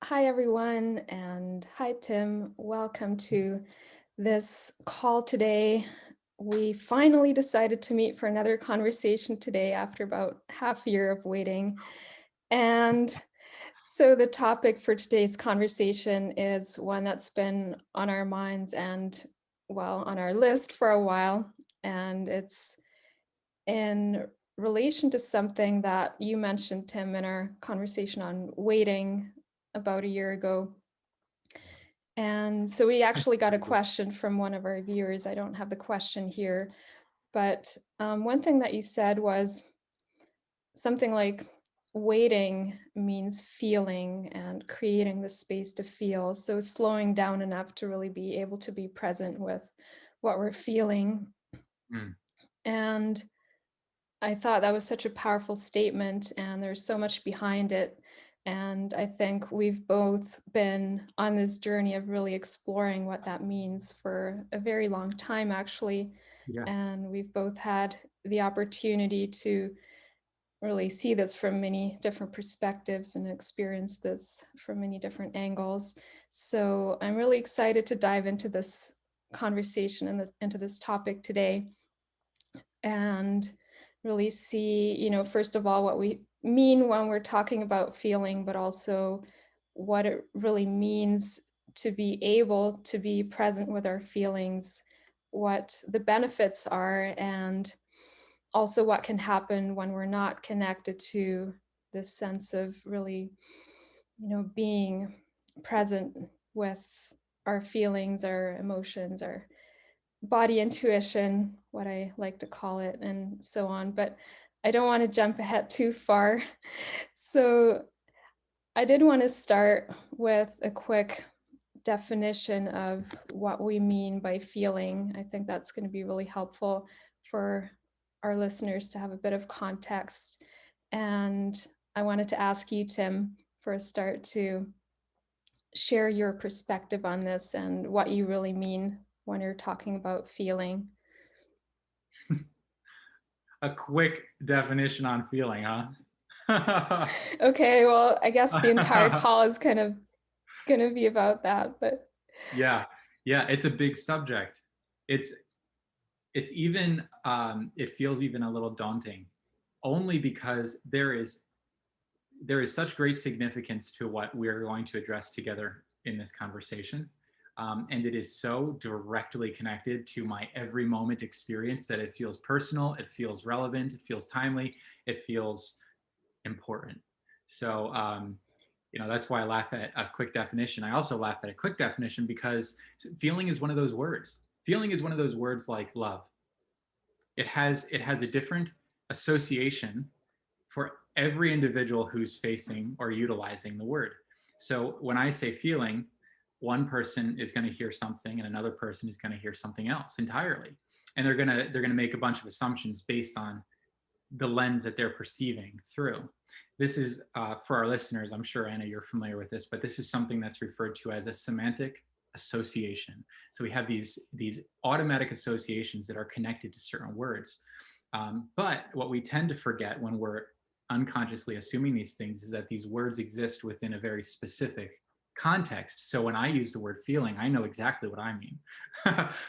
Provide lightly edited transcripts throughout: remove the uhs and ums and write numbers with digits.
Hi, everyone, and hi, Tim. Welcome to this call today. We finally decided to meet for another conversation today after about half a year of waiting. And so, the topic for today's conversation is one that's been on our minds and, well, on our list for a while. And it's in relation to something that you mentioned, Tim, in our conversation on waiting about a year ago. And so we actually got a question from one of our viewers. I don't have the question here, but one thing that you said was something like waiting means feeling and creating the space to feel. So slowing down enough to really be able to be present with what we're feeling. Mm, And I thought that was such a powerful statement, and there's so much behind it. And I think we've both been on this journey of really exploring what that means for a very long time, actually. yeah, And we've both had the opportunity to really see this from many different perspectives and experience this from many different angles. So I'm really excited to dive into this conversation and into this topic today and really see, first of all, what we mean when we're talking about feeling, but also what it really means to be able to be present with our feelings, what the benefits are, and also what can happen when we're not connected to this sense of really, being present with our feelings, our emotions, our body intuition, what I like to call it, and so on. But I don't want to jump ahead too far. So I did want to start with a quick definition of what we mean by feeling. I think that's going to be really helpful for our listeners to have a bit of context. And I wanted to ask you, Tim, for a start to share your perspective on this and what you really mean when you're talking about feeling. a quick definition on feeling, huh? Okay, well, I guess the entire call is kind of gonna be about that, but Yeah, yeah, it's a big subject. It's it's even it feels even a little daunting, only because there is such great significance to what we're going to address together in this conversation. And it is so directly connected to my every moment experience that it feels personal, it feels relevant, it feels timely, it feels important. So, that's why I laugh at a quick definition. I also laugh at a quick definition because feeling is one of those words. Feeling is one of those words like love. It has a different association for every individual who's facing or utilizing the word. So when I say feeling, one person is going to hear something and another person is going to hear something else entirely. And they're going to make a bunch of assumptions based on the lens that they're perceiving through. This is for our listeners, I'm sure, Anna, you're familiar with this, but this is something that's referred to as a semantic association. So we have these automatic associations that are connected to certain words. But what we tend to forget when we're unconsciously assuming these things is that these words exist within a very specific context. So when I use the word feeling, I know exactly what I mean.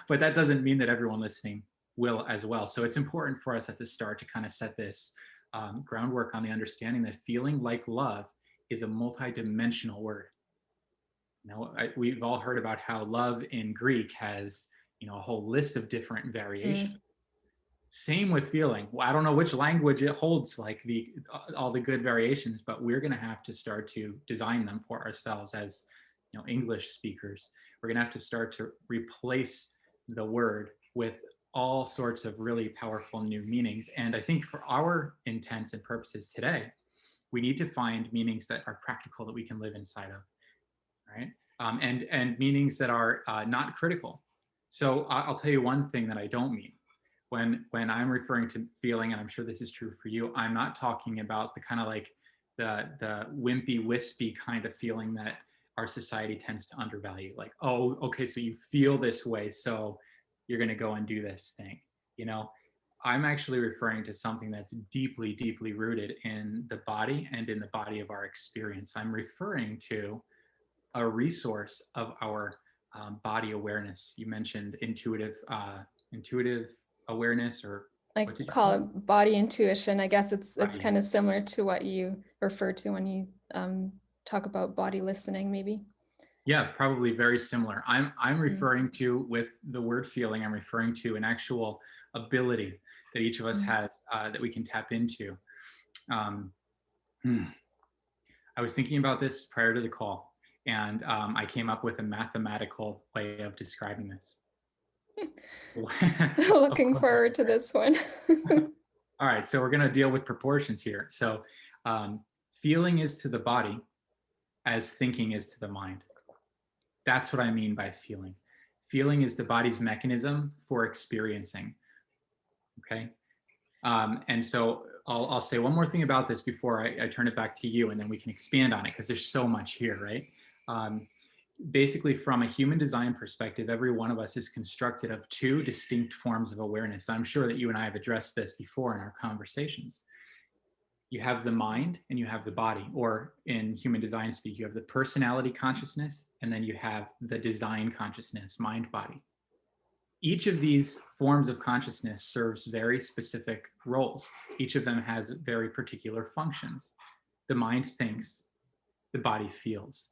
But that doesn't mean that everyone listening will as well. So it's important for us at the start to kind of set this groundwork on the understanding that feeling like love is a multidimensional word. We've all heard about how love in Greek has, a whole list of different variations. mm, Same with feeling. Well, I don't know which language it holds, like all the good variations, but we're going to have to start to design them for ourselves as English speakers. We're going to have to start to replace the word with all sorts of really powerful new meanings. And I think for our intents and purposes today, we need to find meanings that are practical that we can live inside of, right? And meanings that are not critical. So I'll tell you one thing that I don't mean when I'm referring to feeling, and I'm sure this is true for you. I'm not talking about the kind of like the wimpy, wispy kind of feeling that our society tends to undervalue. Like, oh, okay, so you feel this way, so you're going to go and do this thing. You know, I'm actually referring to something that's deeply, deeply rooted in the body and in the body of our experience. I'm referring to a resource of our body awareness. You mentioned intuitive awareness, or I what did you call call it? it body intuition. I guess it's Body. kind of similar to what you refer to when you talk about body listening, maybe. Yeah, probably very similar. I'm Mm, referring to, with the word feeling, I'm referring to an actual ability that each of us mm. has, that we can tap into. Um, hmm. I was thinking about this prior to the call, and I came up with a mathematical way of describing this. Of Looking course, forward to this one. all right, so we're going to deal with proportions here. So, um, feeling is to the body as thinking is to the mind. That's what I mean by feeling. Feeling is the body's mechanism for experiencing. Okay. And so I'll say one more thing about this before I turn it back to you, and then we can expand on it because there's so much here, right? Um, Basically, from a human design perspective, every one of us is constructed of two distinct forms of awareness. I'm sure that you and I have addressed this before in our conversations. You have the mind and you have the body, or in human design speak, you have the personality consciousness, and then you have the design consciousness, mind body. Each of these forms of consciousness serves very specific roles. Each of them has very particular functions. The mind thinks, the body feels.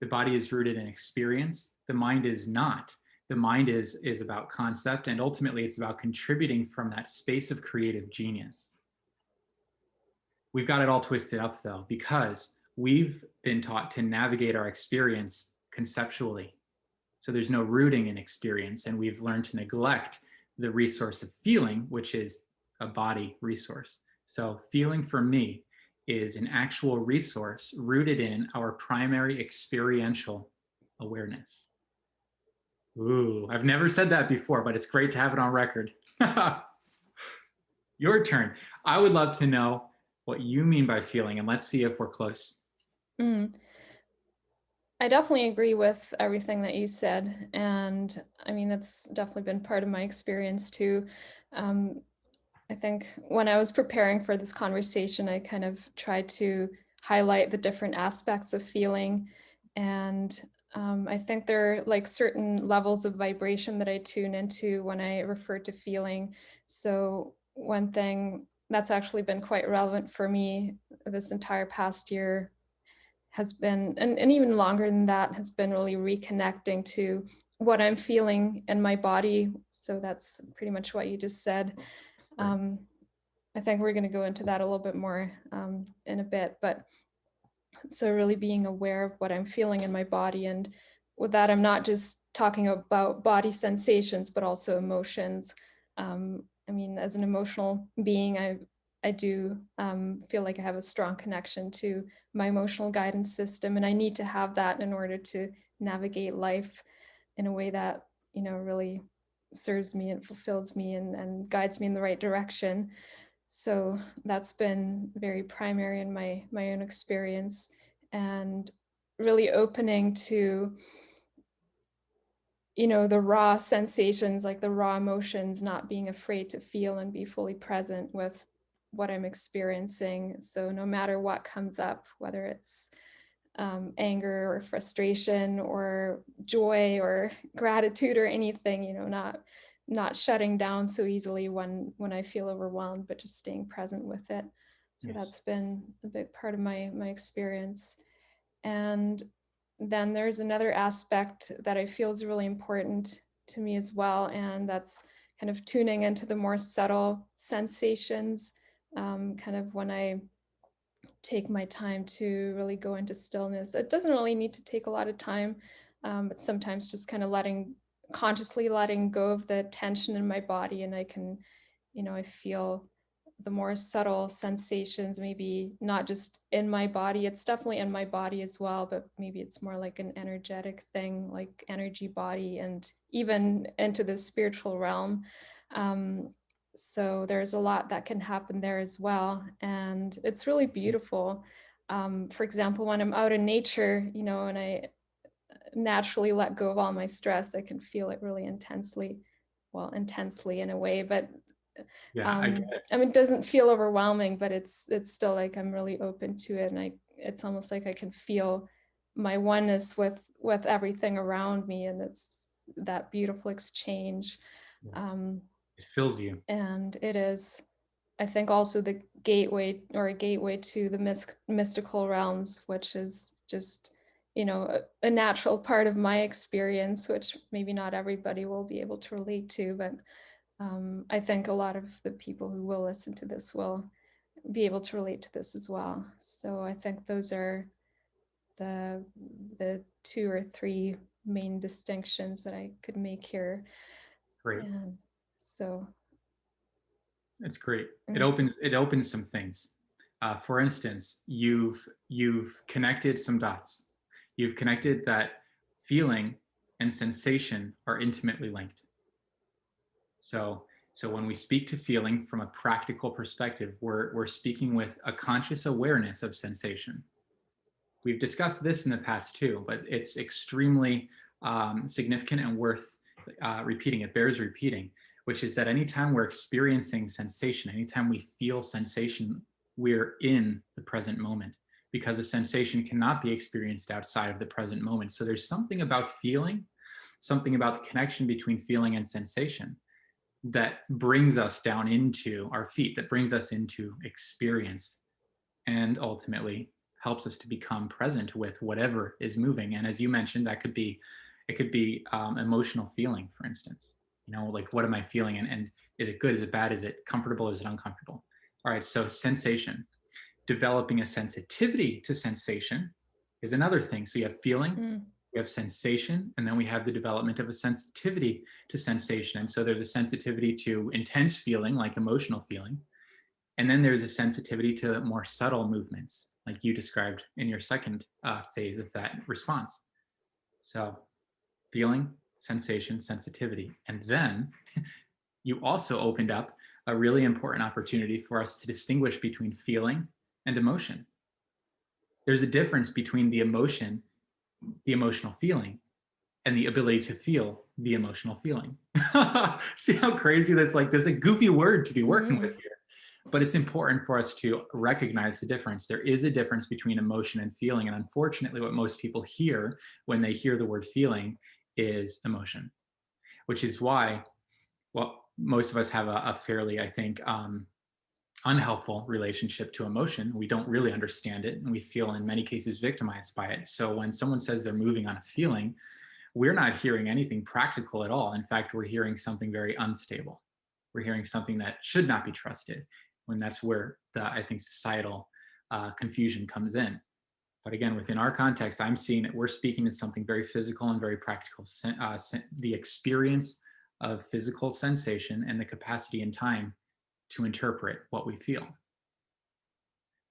The body is rooted in experience. The mind is not. The mind is about concept, and ultimately it's about contributing from that space of creative genius. We've got it all twisted up though, because we've been taught to navigate our experience conceptually. So there's no rooting in experience, and we've learned to neglect the resource of feeling, which is a body resource. So feeling for me is an actual resource rooted in our primary experiential awareness. Ooh, I've never said that before, but it's great to have it on record. Your turn. I would love to know what you mean by feeling, and let's see if we're close. Mm. I definitely agree with everything that you said. And I mean, that's definitely been part of my experience too. Um, I think when I was preparing for this conversation, I kind of tried to highlight the different aspects of feeling. And I think there are like certain levels of vibration that I tune into when I refer to feeling. So, one thing that's actually been quite relevant for me this entire past year has been, and even longer than that, has been really reconnecting to what I'm feeling in my body. So, that's pretty much what you just said. Right. Um, I think we're going to go into that a little bit more in a bit, but so really being aware of what I'm feeling in my body. And with that, I'm not just talking about body sensations, but also emotions. I mean, as an emotional being, I do feel like I have a strong connection to my emotional guidance system, and I need to have that in order to navigate life in a way that, you know, really serves me and fulfills me and guides me in the right direction. So that's been very primary in my own experience, and really opening to, you know, the raw sensations, like the raw emotions, not being afraid to feel and be fully present with what I'm experiencing. So no matter what comes up, whether it's anger or frustration or joy or gratitude or anything, you know, not shutting down so easily when I feel overwhelmed, but just staying present with it. So Yes. that's been a big part of my experience. And then there's another aspect that I feel is really important to me as well, and that's kind of tuning into the more subtle sensations. Kind of when I take my time to really go into stillness. It doesn't really need to take a lot of time, but sometimes just kind of consciously letting go of the tension in my body, and I can, you know, I feel the more subtle sensations, maybe not just in my body. It's definitely in my body as well, but maybe it's more like an energetic thing, like energy body, and even into the spiritual realm. Um, so there's a lot that can happen there as well, and it's really beautiful. For example, when I'm out in nature, you know, and I naturally let go of all my stress, I can feel it really intensely, well, intensely in a way, but Yeah, I get it. I mean, it doesn't feel overwhelming, but it's still like I'm really open to it, and it's almost like I can feel my oneness with everything around me, and it's that beautiful exchange. Yes. Um, It fills you. and it is, I think, also the gateway, or a gateway to the mystical realms, which is just, a natural part of my experience, which maybe not everybody will be able to relate to, but I think a lot of the people who will listen to this will be able to relate to this as well. So I think those are the the two or three main distinctions that I could make here. It's great. And so, It's great. mm, It opens some things. For instance, you've connected some dots. You've connected that feeling and sensation are intimately linked. So so when we speak to feeling from a practical perspective, we're speaking with a conscious awareness of sensation. We've discussed this in the past too, but it's extremely significant and worth repeating. It bears repeating, which is that anytime we're experiencing sensation, anytime we feel sensation, we're in the present moment, because a sensation cannot be experienced outside of the present moment. So there's something about feeling, something about the connection between feeling and sensation that brings us down into our feet, that brings us into experience, and ultimately helps us to become present with whatever is moving. And as you mentioned, that could be, it could be emotional feeling, for instance. Like, what am I feeling, and is it good, is it bad, is it comfortable, is it uncomfortable? All right, so sensation, developing a sensitivity to sensation is another thing. So you have feeling, mm, we have sensation, and then we have the development of a sensitivity to sensation. And so there's a sensitivity to intense feeling, like emotional feeling, and then there's a sensitivity to more subtle movements, like you described in your second phase of that response. So, feeling, sensation, sensitivity. And then you also opened up a really important opportunity for us to distinguish between feeling and emotion. There's a difference between the emotion, the emotional feeling, and the ability to feel the emotional feeling. See how crazy that's, like, there's a goofy word to be working with mm, here. But it's important for us to recognize the difference. There is a difference between emotion and feeling. And unfortunately, what most people hear when they hear the word feeling is emotion, which is why, well, most of us have a fairly, I think, unhelpful relationship to emotion. We don't really understand it, and we feel in many cases victimized by it. So when someone says they're moving on a feeling, we're not hearing anything practical at all. In fact, we're hearing something very unstable. We're hearing something that should not be trusted, when that's where I think, societal confusion comes in. But again, within our context, I'm seeing that we're speaking to something very physical and very practical. The experience of physical sensation and the capacity and time to interpret what we feel.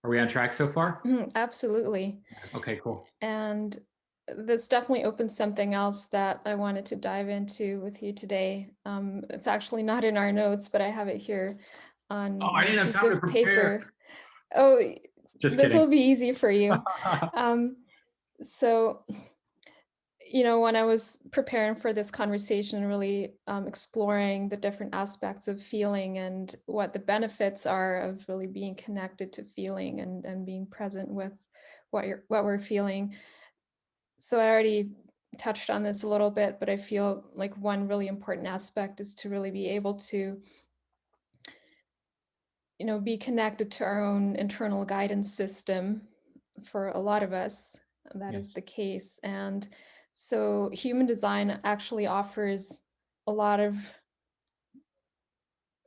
Are we on track so far? absolutely. Okay, cool. And this definitely opens something else that I wanted to dive into with you today. It's actually not in our notes, but I have it here Oh, on I my didn't have piece time to of prepare. paper. Oh, Just this kidding. will be easy for you. Um, so, when I was preparing for this conversation, really exploring the different aspects of feeling and what the benefits are of really being connected to feeling, and being present with what we're feeling. So I already touched on this a little bit, but I feel like one really important aspect is to really be able to, be connected to our own internal guidance system. For a lot of us, that is Yes. the case. And so human design actually offers a lot of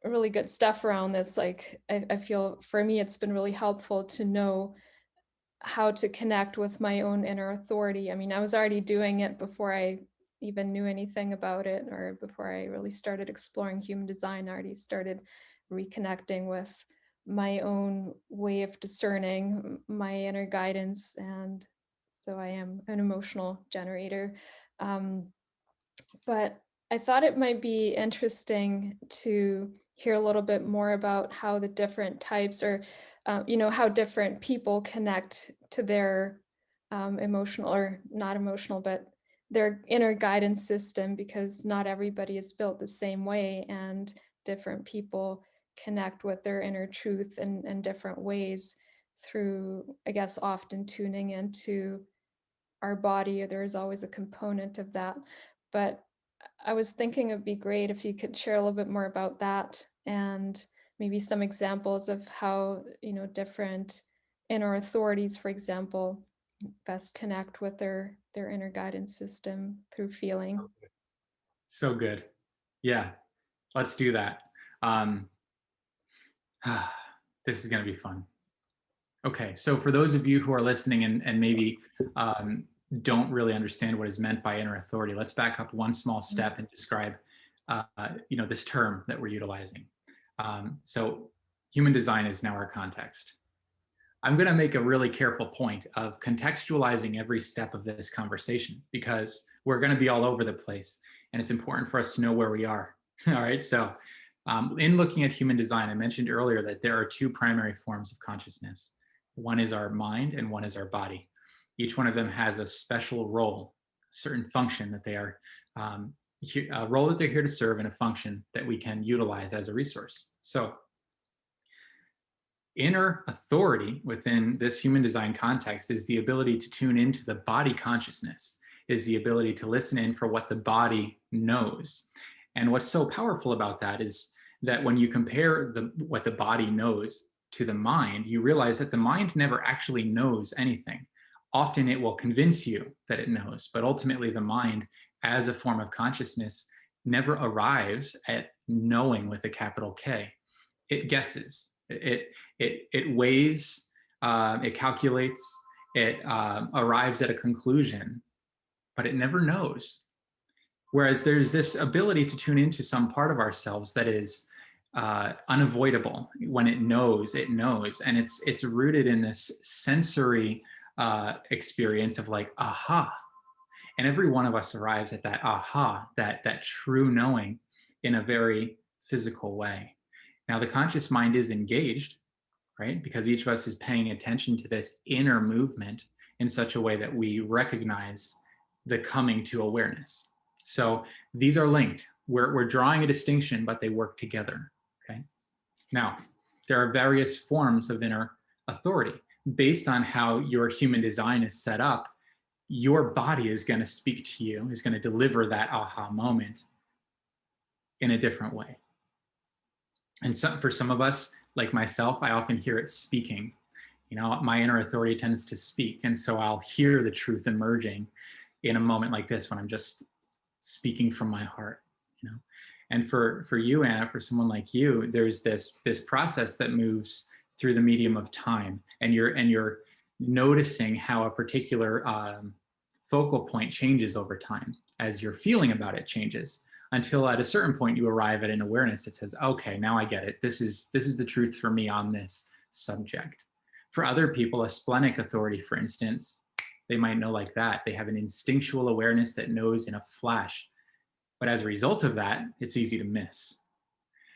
really good stuff around this. Like, I feel for me, it's been really helpful to know how to connect with my own inner authority. I mean, I was already doing it before I even knew anything about it, or before I really started exploring human design. I already started reconnecting with my own way of discerning my inner guidance. And so I am an emotional generator. Um, but I thought it might be interesting to hear a little bit more about how the different types, or, how different people connect to their emotional, or not emotional, but their inner guidance system, because not everybody is built the same way, and different people connect with their inner truth in different ways through, I guess, often tuning into our body, there's always a component of that. But I was thinking it'd be great if you could share a little bit more about that and maybe some examples of how, different inner authorities, for example, best connect with their inner guidance system through feeling. So good. Yeah, let's do that. Um, this is going to be fun. Okay, so for those of you who are listening and maybe um, don't really understand what is meant by inner authority, let's back up one small Mm. step and describe, this term that we're utilizing. So, human design is now our context. I'm going to make a really careful point of contextualizing every step of this conversation because we're going to be all over the place, and it's important for us to know where we are. All right, so in looking at human design, I mentioned earlier that there are two primary forms of consciousness. One is our mind and one is our body. Each one of them has a special role, a certain function that they are, a role that they're here to serve, and a function that we can utilize as a resource. So, inner authority within this human design context is the ability to tune into the body consciousness, is the ability to listen in for what the body knows. And what's so powerful about that is that when you compare what the body knows to the mind, you realize that the mind never actually knows anything. Often it will convince you that it knows, but ultimately the mind, as a form of consciousness, never arrives at knowing with a capital K. It guesses. It weighs. It calculates. It arrives at a conclusion, but it never knows. Whereas there's this ability to tune into some part of ourselves that is unavoidable. When it knows, and it's rooted in this sensory experience of like aha. And every one of us arrives at that aha, that true knowing, in a very physical way. Now, the conscious mind is engaged, right? Because each of us is paying attention to this inner movement in such a way that we recognize the coming to awareness. So these are linked. We're drawing a distinction, but they work together. Okay. Now, there are various forms of inner authority. Based on how your human design is set up, your body is going to speak to you, is going to deliver that aha moment in a different way. And for some of us, like myself, I often hear it speaking. My inner authority tends to speak. And so I'll hear the truth emerging in a moment like this when I'm just speaking from my heart. And for you, Anna, for someone like you, there's this process that moves through the medium of time, and you're noticing how a particular focal point changes over time as your feeling about it changes, until at a certain point you arrive at an awareness that says, okay, now I get it. This is the truth for me on this subject. For other people, a splenic authority, for instance, they might know like that. They have an instinctual awareness that knows in a flash. But as a result of that, it's easy to miss.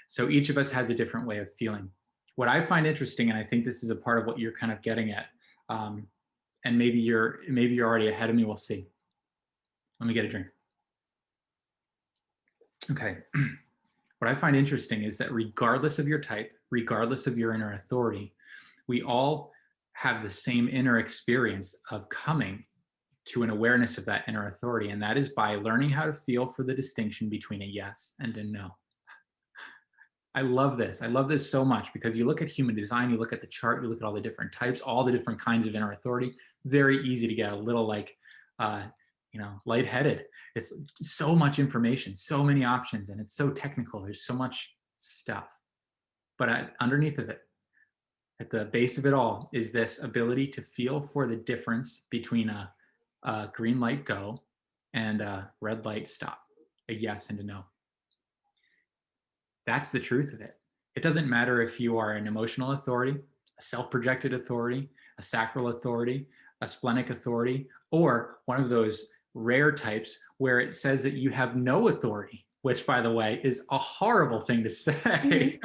So each of us has a different way of feeling. What I find interesting, and I think this is a part of what you're kind of getting at, and maybe you're already ahead of me. We'll see. Let me get a drink. Okay. What I find interesting is that regardless of your type, regardless of your inner authority, we all have the same inner experience of coming to an awareness of that inner authority. And that is by learning how to feel for the distinction between a yes and a no. I love this. I love this so much because you look at human design, you look at the chart, you look at all the different types, all the different kinds of inner authority. Very easy to get a little lightheaded. It's so much information, so many options, and it's so technical. There's so much stuff. But underneath of it, at the base of it all, is this ability to feel for the difference between a green light go and a red light stop, a yes and a no. That's the truth of it. It doesn't matter if you are an emotional authority, a self-projected authority, a sacral authority, a splenic authority, or one of those rare types where it says that you have no authority, which, by the way, is a horrible thing to say.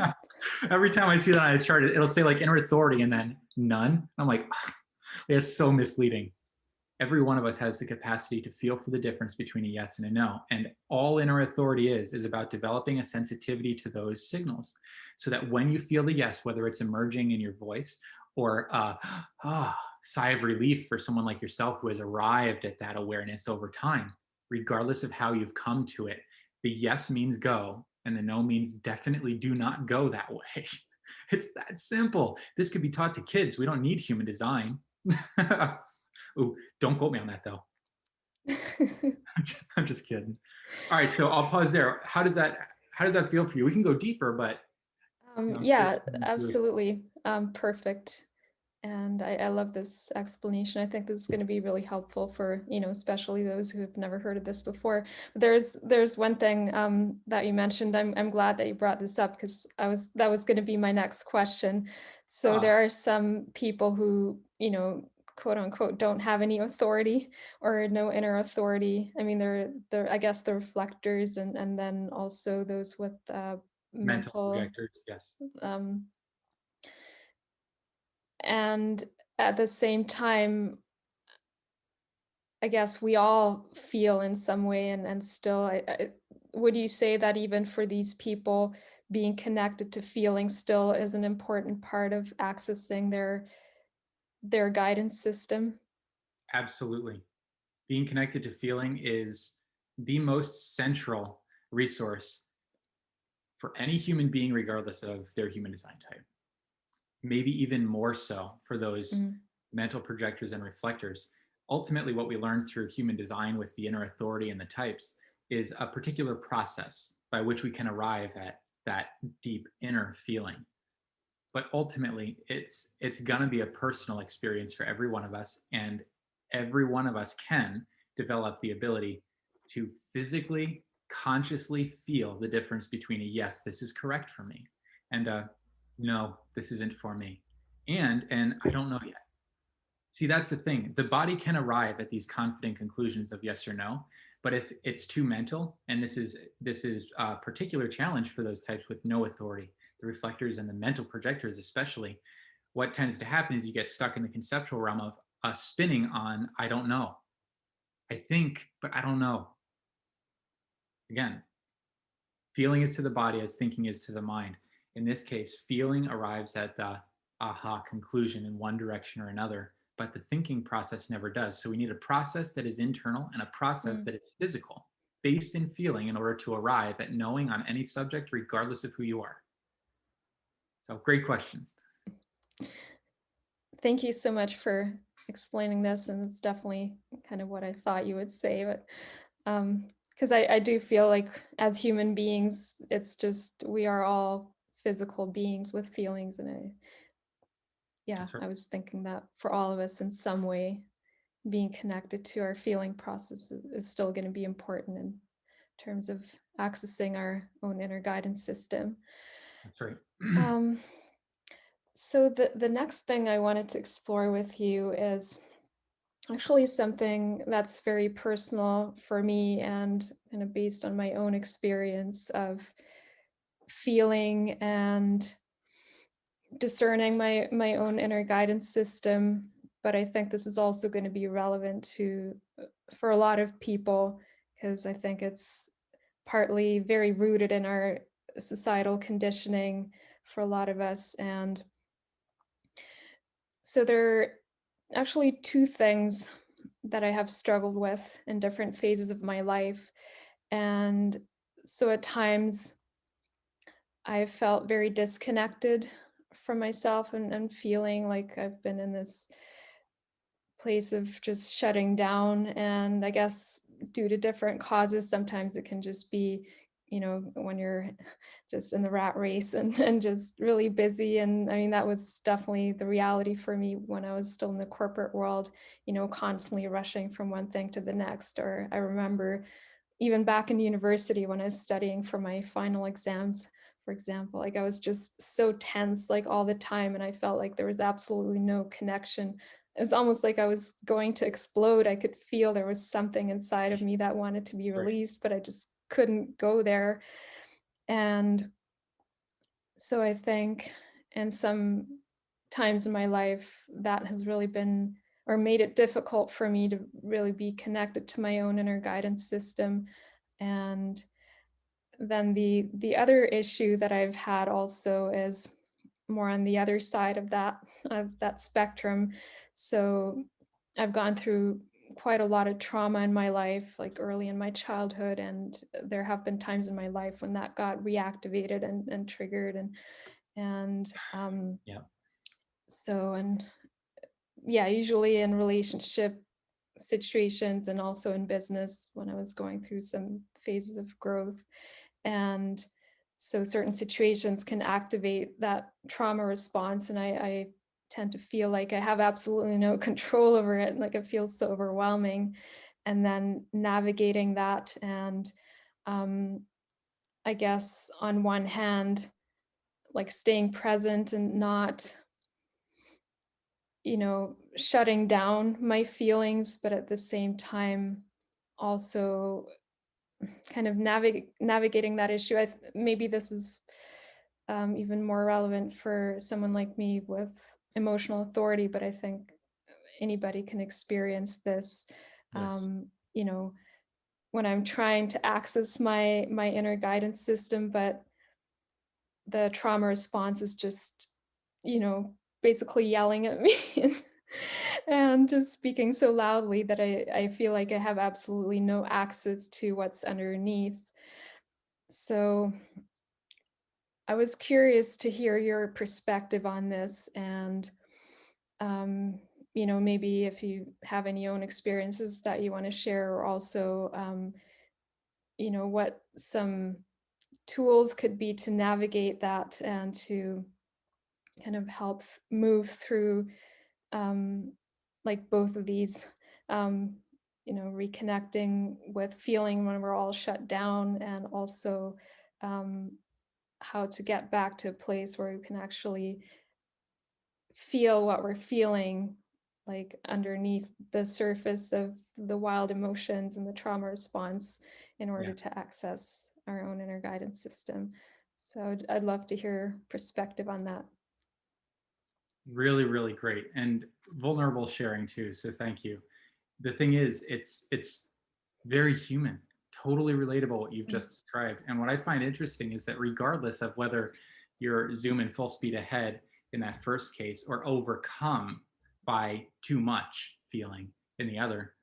Every time I see that on a chart, it'll say like inner authority and then none. I'm like, oh, it's so misleading. Every one of us has the capacity to feel for the difference between a yes and a no. And all inner authority is about developing a sensitivity to those signals so that when you feel the yes, whether it's emerging in your voice or sigh of relief for someone like yourself who has arrived at that awareness over time, regardless of how you've come to it. The yes means go, and the no means definitely do not go that way. It's that simple. This could be taught to kids. We don't need human design. Ooh, don't quote me on that though. I'm just kidding. All right, so I'll pause there. How does that feel for you? We can go deeper, but I'm curious Yeah, your absolutely. Perfect. And I love this explanation. I think this is going to be really helpful for, especially those who have never heard of this before. There's one thing that you mentioned. I'm glad that you brought this up because that was going to be my next question. So uh, there are some people who, quote unquote, don't have any authority or no inner authority. I mean, they're I guess the reflectors and then also those with mental mental projectors. Yes, um, and at the same time, I guess we all feel in some way and still would you say that even for these people, being connected to feeling still is an important part of accessing their guidance system? absolutely. Being connected to feeling is the most central resource for any human being, regardless of their human design type. Maybe even more so for those Mhm, mental projectors and reflectors. Ultimately, what we learn through human design with the inner authority and the types is a particular process by which we can arrive at that deep inner feeling. But ultimately, it's going to be a personal experience for every one of us, and every one of us can develop the ability to physically, consciously feel the difference between a yes, this is correct for me, and a no, this isn't for me, and I don't know yet. See, that's the thing. The body can arrive at these confident conclusions of yes or no, but if it's too mental, and this is a particular challenge for those types with no authority, the reflectors and the mental projectors especially, what tends to happen is you get stuck in the conceptual realm of spinning on I don't know. I think, but I don't know. Again, feeling is to the body as thinking is to the mind. In this case, feeling arrives at the aha conclusion in one direction or another, but the thinking process never does. So we need a process that is internal and a process mm. that is physical, based in feeling, in order to arrive at knowing on any subject, regardless of who you are. So, great question. Thank you so much for explaining this, and it's definitely kind of what I thought you would say, but, because I do feel like as human beings, it's just we are all physical beings with feelings, and yeah, That's right. I was thinking that for all of us in some way, being connected to our feeling process is still gonna be important in terms of accessing our own inner guidance system. That's right. Um, so the next thing I wanted to explore with you is actually something that's very personal for me and kind of based on my own experience of feeling and discerning my own inner guidance system. But I think this is also going to be relevant to for a lot of people because I think it's partly very rooted in our societal conditioning for a lot of us. And so there are actually two things that I have struggled with in different phases of my life. And so at times I felt very disconnected from myself and feeling like I've been in this place of just shutting down. And I guess due to different causes, sometimes it can just be, when you're just in the rat race and just really busy. And I mean, that was definitely the reality for me when I was still in the corporate world, constantly rushing from one thing to the next. Or I remember even back in university when I was studying for my final exams, for example, like I was just so tense like all the time and I felt like there was absolutely no connection. It was almost like I was going to explode. I could feel there was something inside of me that wanted to be Right. released, but I just couldn't go there. And so I think in some times in my life that has really been or made it difficult for me to really be connected to my own inner guidance system. And then the other issue that I've had also is more on the other side of that spectrum. So I've gone through quite a lot of trauma in my life, like early in my childhood, and there have been times in my life when that got reactivated and triggered and Yeah. so and yeah, usually in relationship situations and also in business when I was going through some phases of growth. And so certain situations can activate that trauma response. And I tend to feel like I have absolutely no control over it. Like it feels so overwhelming. And then navigating that and um, I guess on one hand, like staying present and not, shutting down my feelings, but at the same time also kind of navigating that issue. Maybe this is even more relevant for someone like me with emotional authority, but I think anybody can experience this. Yes. You know, when I'm trying to access my inner guidance system, but the trauma response is just, basically yelling at me and just speaking so loudly that I feel like I have absolutely no access to what's underneath. So I was curious to hear your perspective on this and, um, maybe if you have any own experiences that you want to share, or also, what some tools could be to navigate that and to kind of help move through um, like both of these, um, reconnecting with feeling when we're all shut down and also um, how to get back to a place where we can actually feel what we're feeling like underneath the surface of the wild emotions and the trauma response in Yeah. order to access our own inner guidance system. So I'd love to hear perspective on that. Really, really great and vulnerable sharing too. So thank you. The thing is, it's very human, totally relatable what you've Mm. just described. And what I find interesting is that regardless of whether you're zooming full speed ahead in that first case or overcome by too much feeling in the other,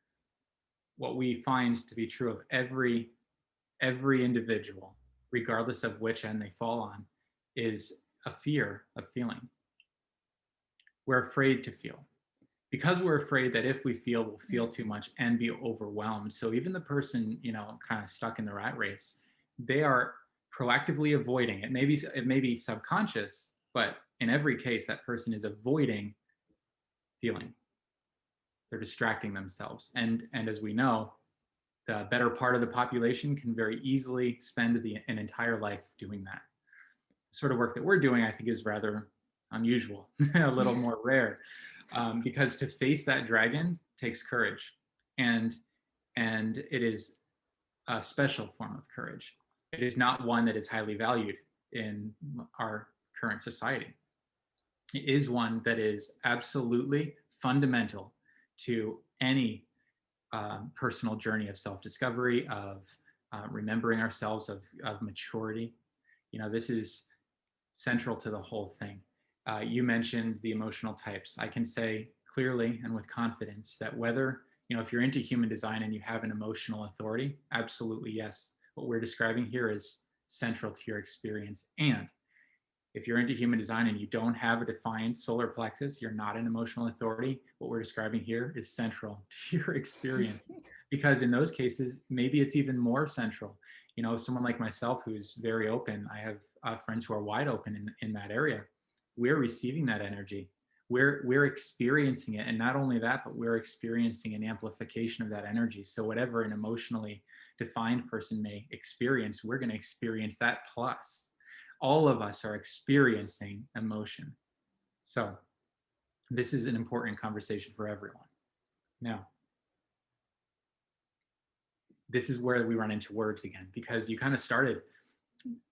what we find to be true of every individual, regardless of which end they fall on, is a fear of feeling. We're afraid to feel because we're afraid that if we feel, we'll feel too much and be overwhelmed. So even the person, kind of stuck in the rat race, they are proactively avoiding it. Maybe it may be subconscious, but in every case, that person is avoiding feeling. They're distracting themselves. And as we know, the better part of the population can very easily spend an entire life doing that. The sort of work that we're doing, I think, is rather unusual, a little more rare, because to face that dragon takes courage, and and it is a special form of courage. It is not one that is highly valued in our current society. It is one that is absolutely fundamental to any personal journey of self-discovery, of remembering ourselves, of maturity. This is central to the whole thing. You mentioned the emotional types. I can say clearly and with confidence that whether, if you're into human design and you have an emotional authority, absolutely yes. What we're describing here is central to your experience. And if you're into human design and you don't have a defined solar plexus, you're not an emotional authority. What we're describing here is central to your experience. Because in those cases, maybe it's even more central. Someone like myself who's very open, I have friends who are wide open in that area. We're receiving that energy. We're experiencing it. And not only that, but we're experiencing an amplification of that energy. So whatever an emotionally defined person may experience, we're going to experience that plus. All of us are experiencing emotion. So this is an important conversation for everyone. Now, this is where we run into words again, because you kind of started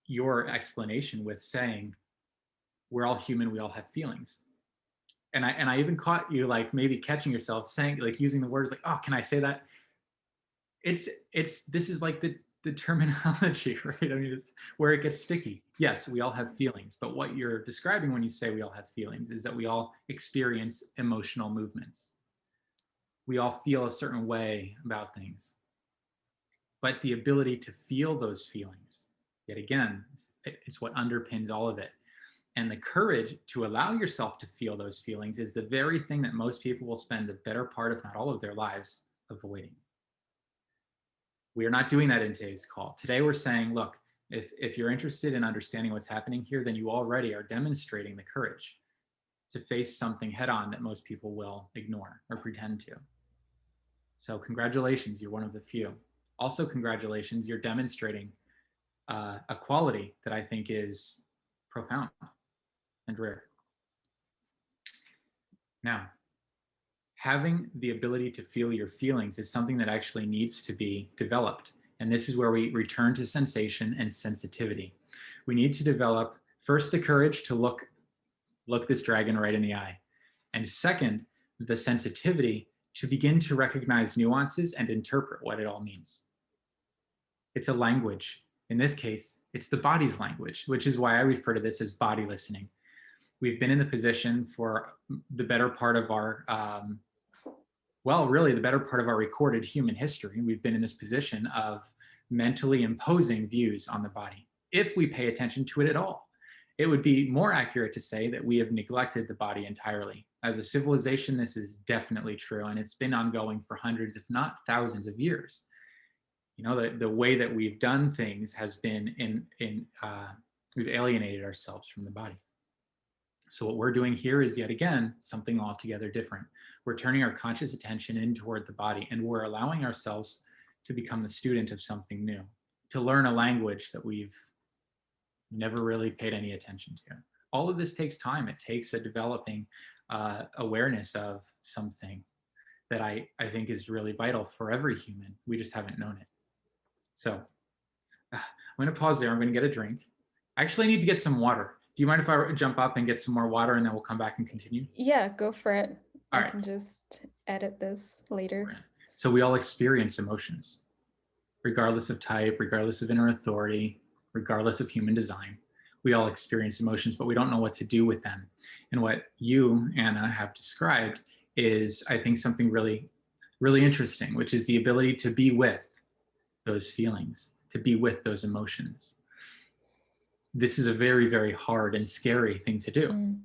your explanation with saying we're all human, we all have feelings. And I even caught you like maybe catching yourself saying, like, using the words like, oh, can I say that? It's this is like the terminology, right? I mean, it's where it gets sticky. Yes, we all have feelings, but what you're describing when you say we all have feelings is that we all experience emotional movements. We all feel a certain way about things, but the ability to feel those feelings, yet again, it's what underpins all of it. And the courage to allow yourself to feel those feelings is the very thing that most people will spend the better part, if not all of their lives, avoiding. We are not doing that in today's call. Today, we're saying, look, if you're interested in understanding what's happening here, then you already are demonstrating the courage to face something head on that most people will ignore or pretend to. So, congratulations, you're one of the few. Also, congratulations, you're demonstrating a quality that I think is profound and rare. Now, having the ability to feel your feelings is something that actually needs to be developed. And this is where we return to sensation and sensitivity. We need to develop first the courage to look this dragon right in the eye. And second, the sensitivity to begin to recognize nuances and interpret what it all means. It's a language. In this case, it's the body's language, which is why I refer to this as body listening. We've been in the position for the better part of our really the better part of our recorded human history. We've been in this position of mentally imposing views on the body, if we pay attention to it at all. It would be more accurate to say that we have neglected the body entirely. As a civilization, this is definitely true, and it's been ongoing for hundreds, if not thousands of years. You know, the way that we've done things has been we've alienated ourselves from the body. So what we're doing here is yet again something altogether different. We're turning our conscious attention in toward the body, and we're allowing ourselves to become the student of something new, to learn a language that we've never really paid any attention to. All of this takes time. It takes a developing awareness of something that I think is really vital for every human. We just haven't known it. So I'm going to pause there. I'm going to get a drink. I actually need to get some water. Do you mind if I jump up and get some more water and then we'll come back and continue? Yeah, go for it. All I right. can just edit this later. So we all experience emotions, regardless of type, regardless of inner authority, regardless of human design. We all experience emotions, but we don't know what to do with them. And what you, Anna, have described is, I think, something really, really interesting, which is the ability to be with those feelings, to be with those emotions. This is a very, very hard and scary thing to do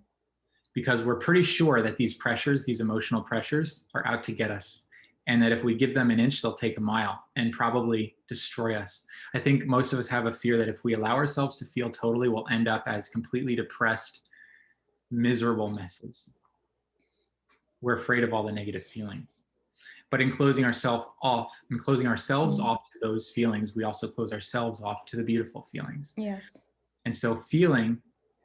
because we're pretty sure that these pressures, these emotional pressures, are out to get us. And that if we give them an inch, they'll take a mile and probably destroy us. I think most of us have a fear that if we allow ourselves to feel totally, we'll end up as completely depressed, miserable messes. We're afraid of all the negative feelings. But in closing ourselves off to those feelings, we also close ourselves off to the beautiful feelings. Yes. And so feeling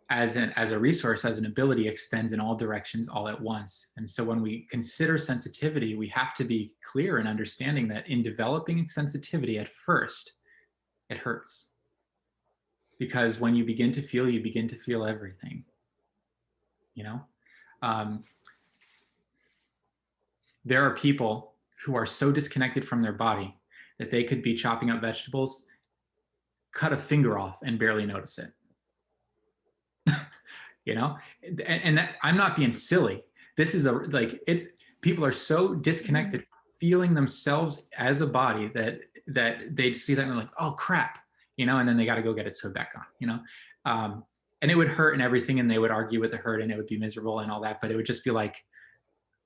as a resource, as an ability, extends in all directions all at once. And so when we consider sensitivity, we have to be clear in understanding that in developing sensitivity at first, it hurts. Because when you begin to feel, you begin to feel everything. You know? There are people who are so disconnected from their body that they could be chopping up vegetables, cut a finger off, and barely notice it. You know, and that, I'm not being silly. This is it's people are so disconnected from feeling themselves as a body that they'd see that and they're like, oh crap, you know, and then they got to go get it sewed back on, you know. And it would hurt and everything, and they would argue with the hurt and it would be miserable and all that, but it would just be like,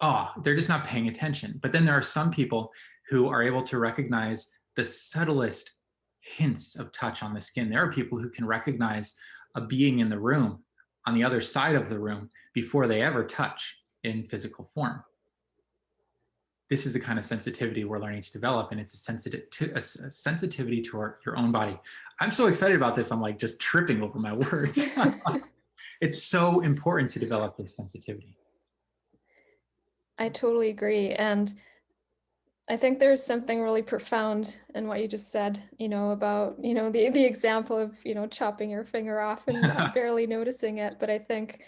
oh, they're just not paying attention. But then there are some people who are able to recognize the subtlest hints of touch on the skin. There are people who can recognize a being in the room on the other side of the room before they ever touch in physical form. This is the kind of sensitivity we're learning to develop, and it's a sensitivity to your own body. I'm so excited about this. I'm like just tripping over my words. It's so important to develop this sensitivity. I totally agree. And I think there's something really profound in what you just said, you know, about, you know, the example of, you know, chopping your finger off and barely noticing it. But I think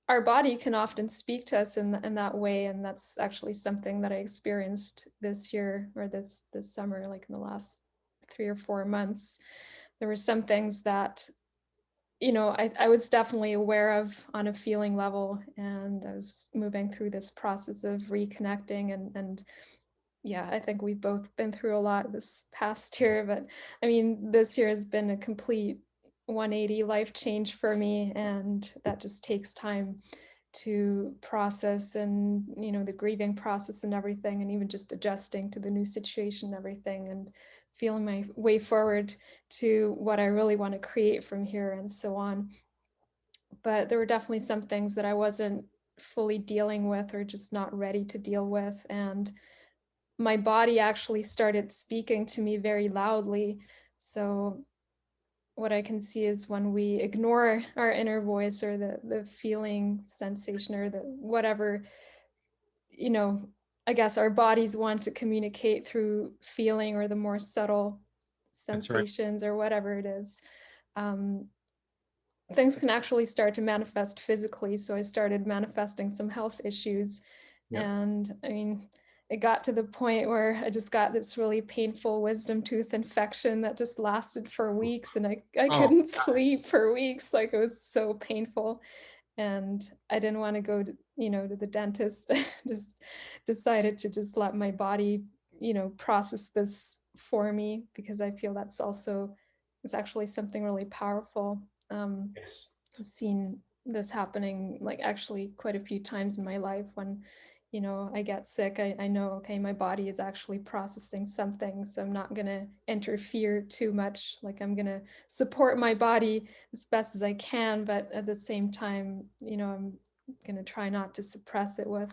our body can often speak to us in that way. And that's actually something that I experienced this year or this summer, like in the last 3 or 4 months, there were some things that, I was definitely aware of on a feeling level, and I was moving through this process of reconnecting, and yeah, I think we've both been through a lot this past year, but I mean, this year has been a complete 180 life change for me, and that just takes time to process, and the grieving process and everything, and even just adjusting to the new situation and everything, and feeling my way forward to what I really want to create from here and so on. But there were definitely some things that I wasn't fully dealing with, or just not ready to deal with, and my body actually started speaking to me very loudly. So what I can see is when we ignore our inner voice, or the feeling sensation, or the whatever, you know, I guess our bodies want to communicate through feeling, or the more subtle That's right. sensations, or whatever it is. Um, Things can actually start to manifest physically. So I started manifesting some health issues. Yep. And I mean, it got to the point where I just got this really painful wisdom tooth infection that just lasted for weeks. And I Oh, couldn't sleep for weeks. Like, it was so painful. And I didn't want to go to the dentist. I just decided to just let my body, process this for me, because I feel that's also, it's actually something really powerful. yes. I've seen this happening, like, actually quite a few times in my life when, I get sick. I know, okay, my body is actually processing something, so I'm not going to interfere too much. Like, I'm going to support my body as best as I can, but at the same time, I'm going to try not to suppress it with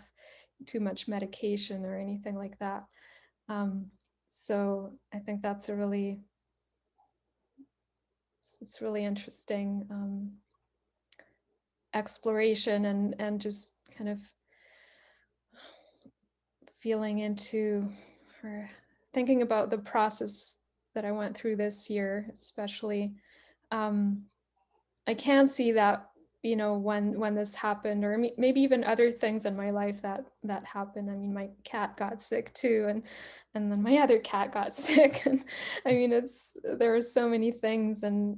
too much medication or anything like that. Um, so I think that's it's really interesting. Exploration, and just kind of feeling into, or thinking about the process that I went through this year, especially. Um, I can see that, when this happened, or maybe even other things in my life that happened. I mean, my cat got sick too, and then my other cat got sick, and I mean, there were so many things, and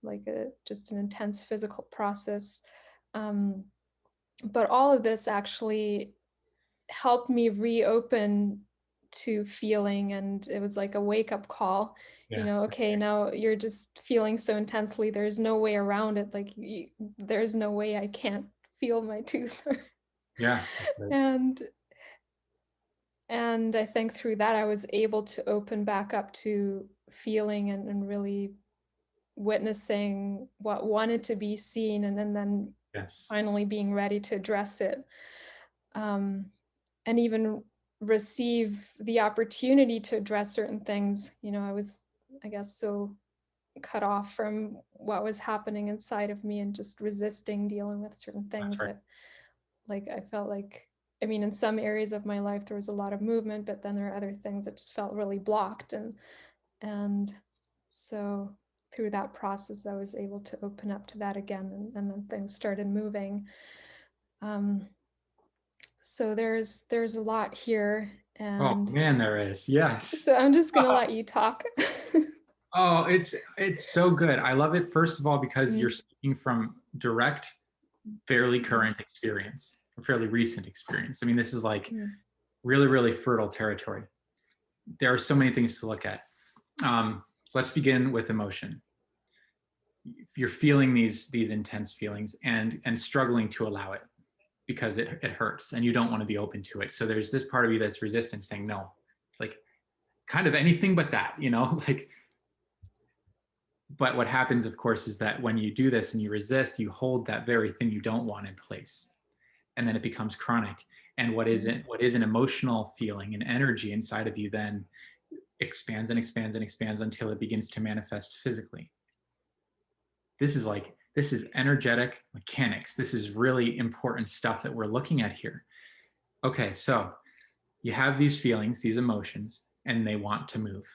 like just an intense physical process. Um, but all of this actually helped me reopen to feeling, and it was like a wake up call. Yeah. Okay, now you're just feeling so intensely, there's no way around it. Like, there's no way I can't feel my tooth. Yeah. That's right. and and I think through that I was able to open back up to feeling, and really witnessing what wanted to be seen, and then Yes. finally being ready to address it. um, and even receive the opportunity to address certain things. I was, I guess, so cut off from what was happening inside of me, and just resisting dealing with certain That's things right. that, like, I felt like, I mean, in some areas of my life there was a lot of movement, but then there are other things that just felt really blocked, and so through that process I was able to open up to that again, and then things started moving. um, So there's a lot here, Oh and man, there is. Yes. so I'm just gonna let you talk. Oh, it's so good. I love it. First of all, because you're Mm, speaking from direct, fairly mm, current experience, or fairly recent experience. I mean, this is like mm, really, really fertile territory. There are so many things to look at. Um, let's begin with emotion. You're feeling these intense feelings, and struggling to allow it because it hurts, and you don't want to be open to it. So there's this part of you that's resistant, saying no, like kind of anything but that, like. But what happens, of course, is that when you do this and you resist, you hold that very thing you don't want in place, and then it becomes chronic. And mm, what is an emotional feeling and energy inside of you then expands and expands and expands until it begins to manifest physically. This is energetic mechanics. This is really important stuff that we're looking at here. Okay, so you have these feelings, these emotions, and they want to move.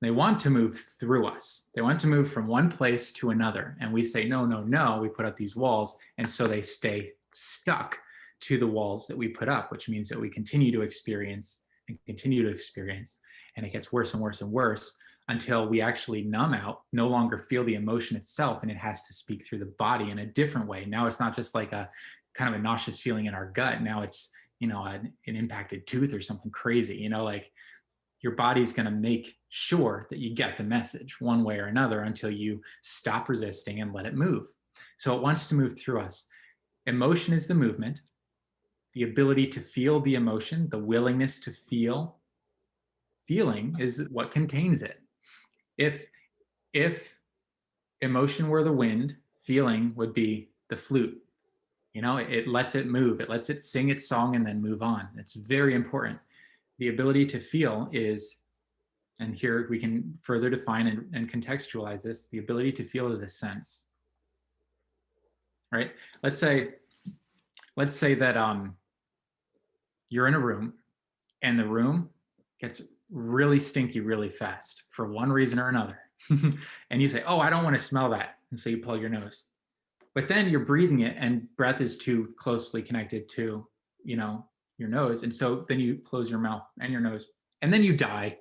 They want to move through us. They want to move from one place to another. And we say, no, no, no. We put up these walls. And so they stay stuck to the walls that we put up, which means that we continue to experience and continue to experience. And it gets worse and worse and worse until we actually numb out, no longer feel the emotion itself, and it has to speak through the body in a different way. Now it's not just like a kind of a nauseous feeling in our gut. Now it's, an impacted tooth or something crazy, like your body's going to make sure that you get the message one way or another until you stop resisting and let it move. So it wants to move through us. Emotion is the movement, the ability to feel the emotion, the willingness to feel. Feeling is what contains it. If emotion were the wind, feeling would be the flute. It lets it move, it lets it sing its song and then move on. It's very important. The ability to feel is, and here we can further define and contextualize this, the ability to feel is a sense, right? Let's say that you're in a room and the room gets really stinky really fast for one reason or another. And you say, oh, I don't want to smell that. And so you pull your nose. But then you're breathing it and breath is too closely connected to, your nose. And so then you close your mouth and your nose and then you die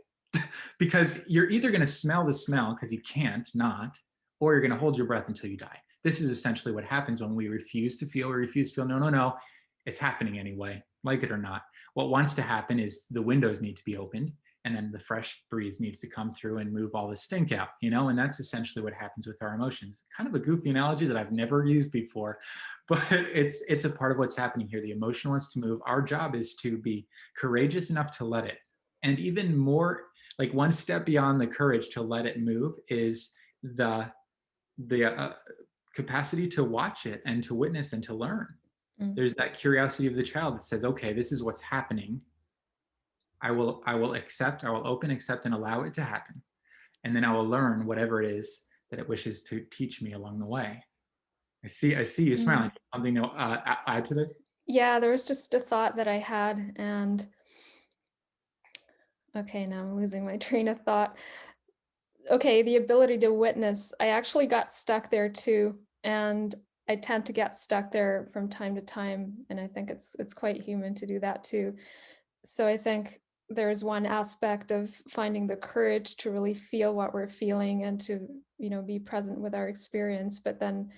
because you're either going to smell the smell because you can't not, or you're going to hold your breath until you die. This is essentially what happens when we refuse to feel. We refuse to feel. No, no, no. It's happening anyway, like it or not. What wants to happen is the windows need to be opened and then the fresh breeze needs to come through and move all the stink out, and that's essentially what happens with our emotions. Kind of a goofy analogy that I've never used before, but it's a part of what's happening here. The emotion wants to move. Our job is to be courageous enough to let it. And even more, like one step beyond the courage to let it move is the capacity to watch it and to witness and to learn. Mm. There's that curiosity of the child that says, okay, this is what's happening. I will accept, I will open, accept, and allow it to happen. And then I will learn whatever it is that it wishes to teach me along the way. I see you smiling. Mm. Something to add to this? Yeah, there was just a thought that I had, and okay, now I'm losing my train of thought. Okay, the ability to witness. I actually got stuck there too, and I tend to get stuck there from time to time, and I think it's quite human to do that too. So I think there's one aspect of finding the courage to really feel what we're feeling and to, be present with our experience, but then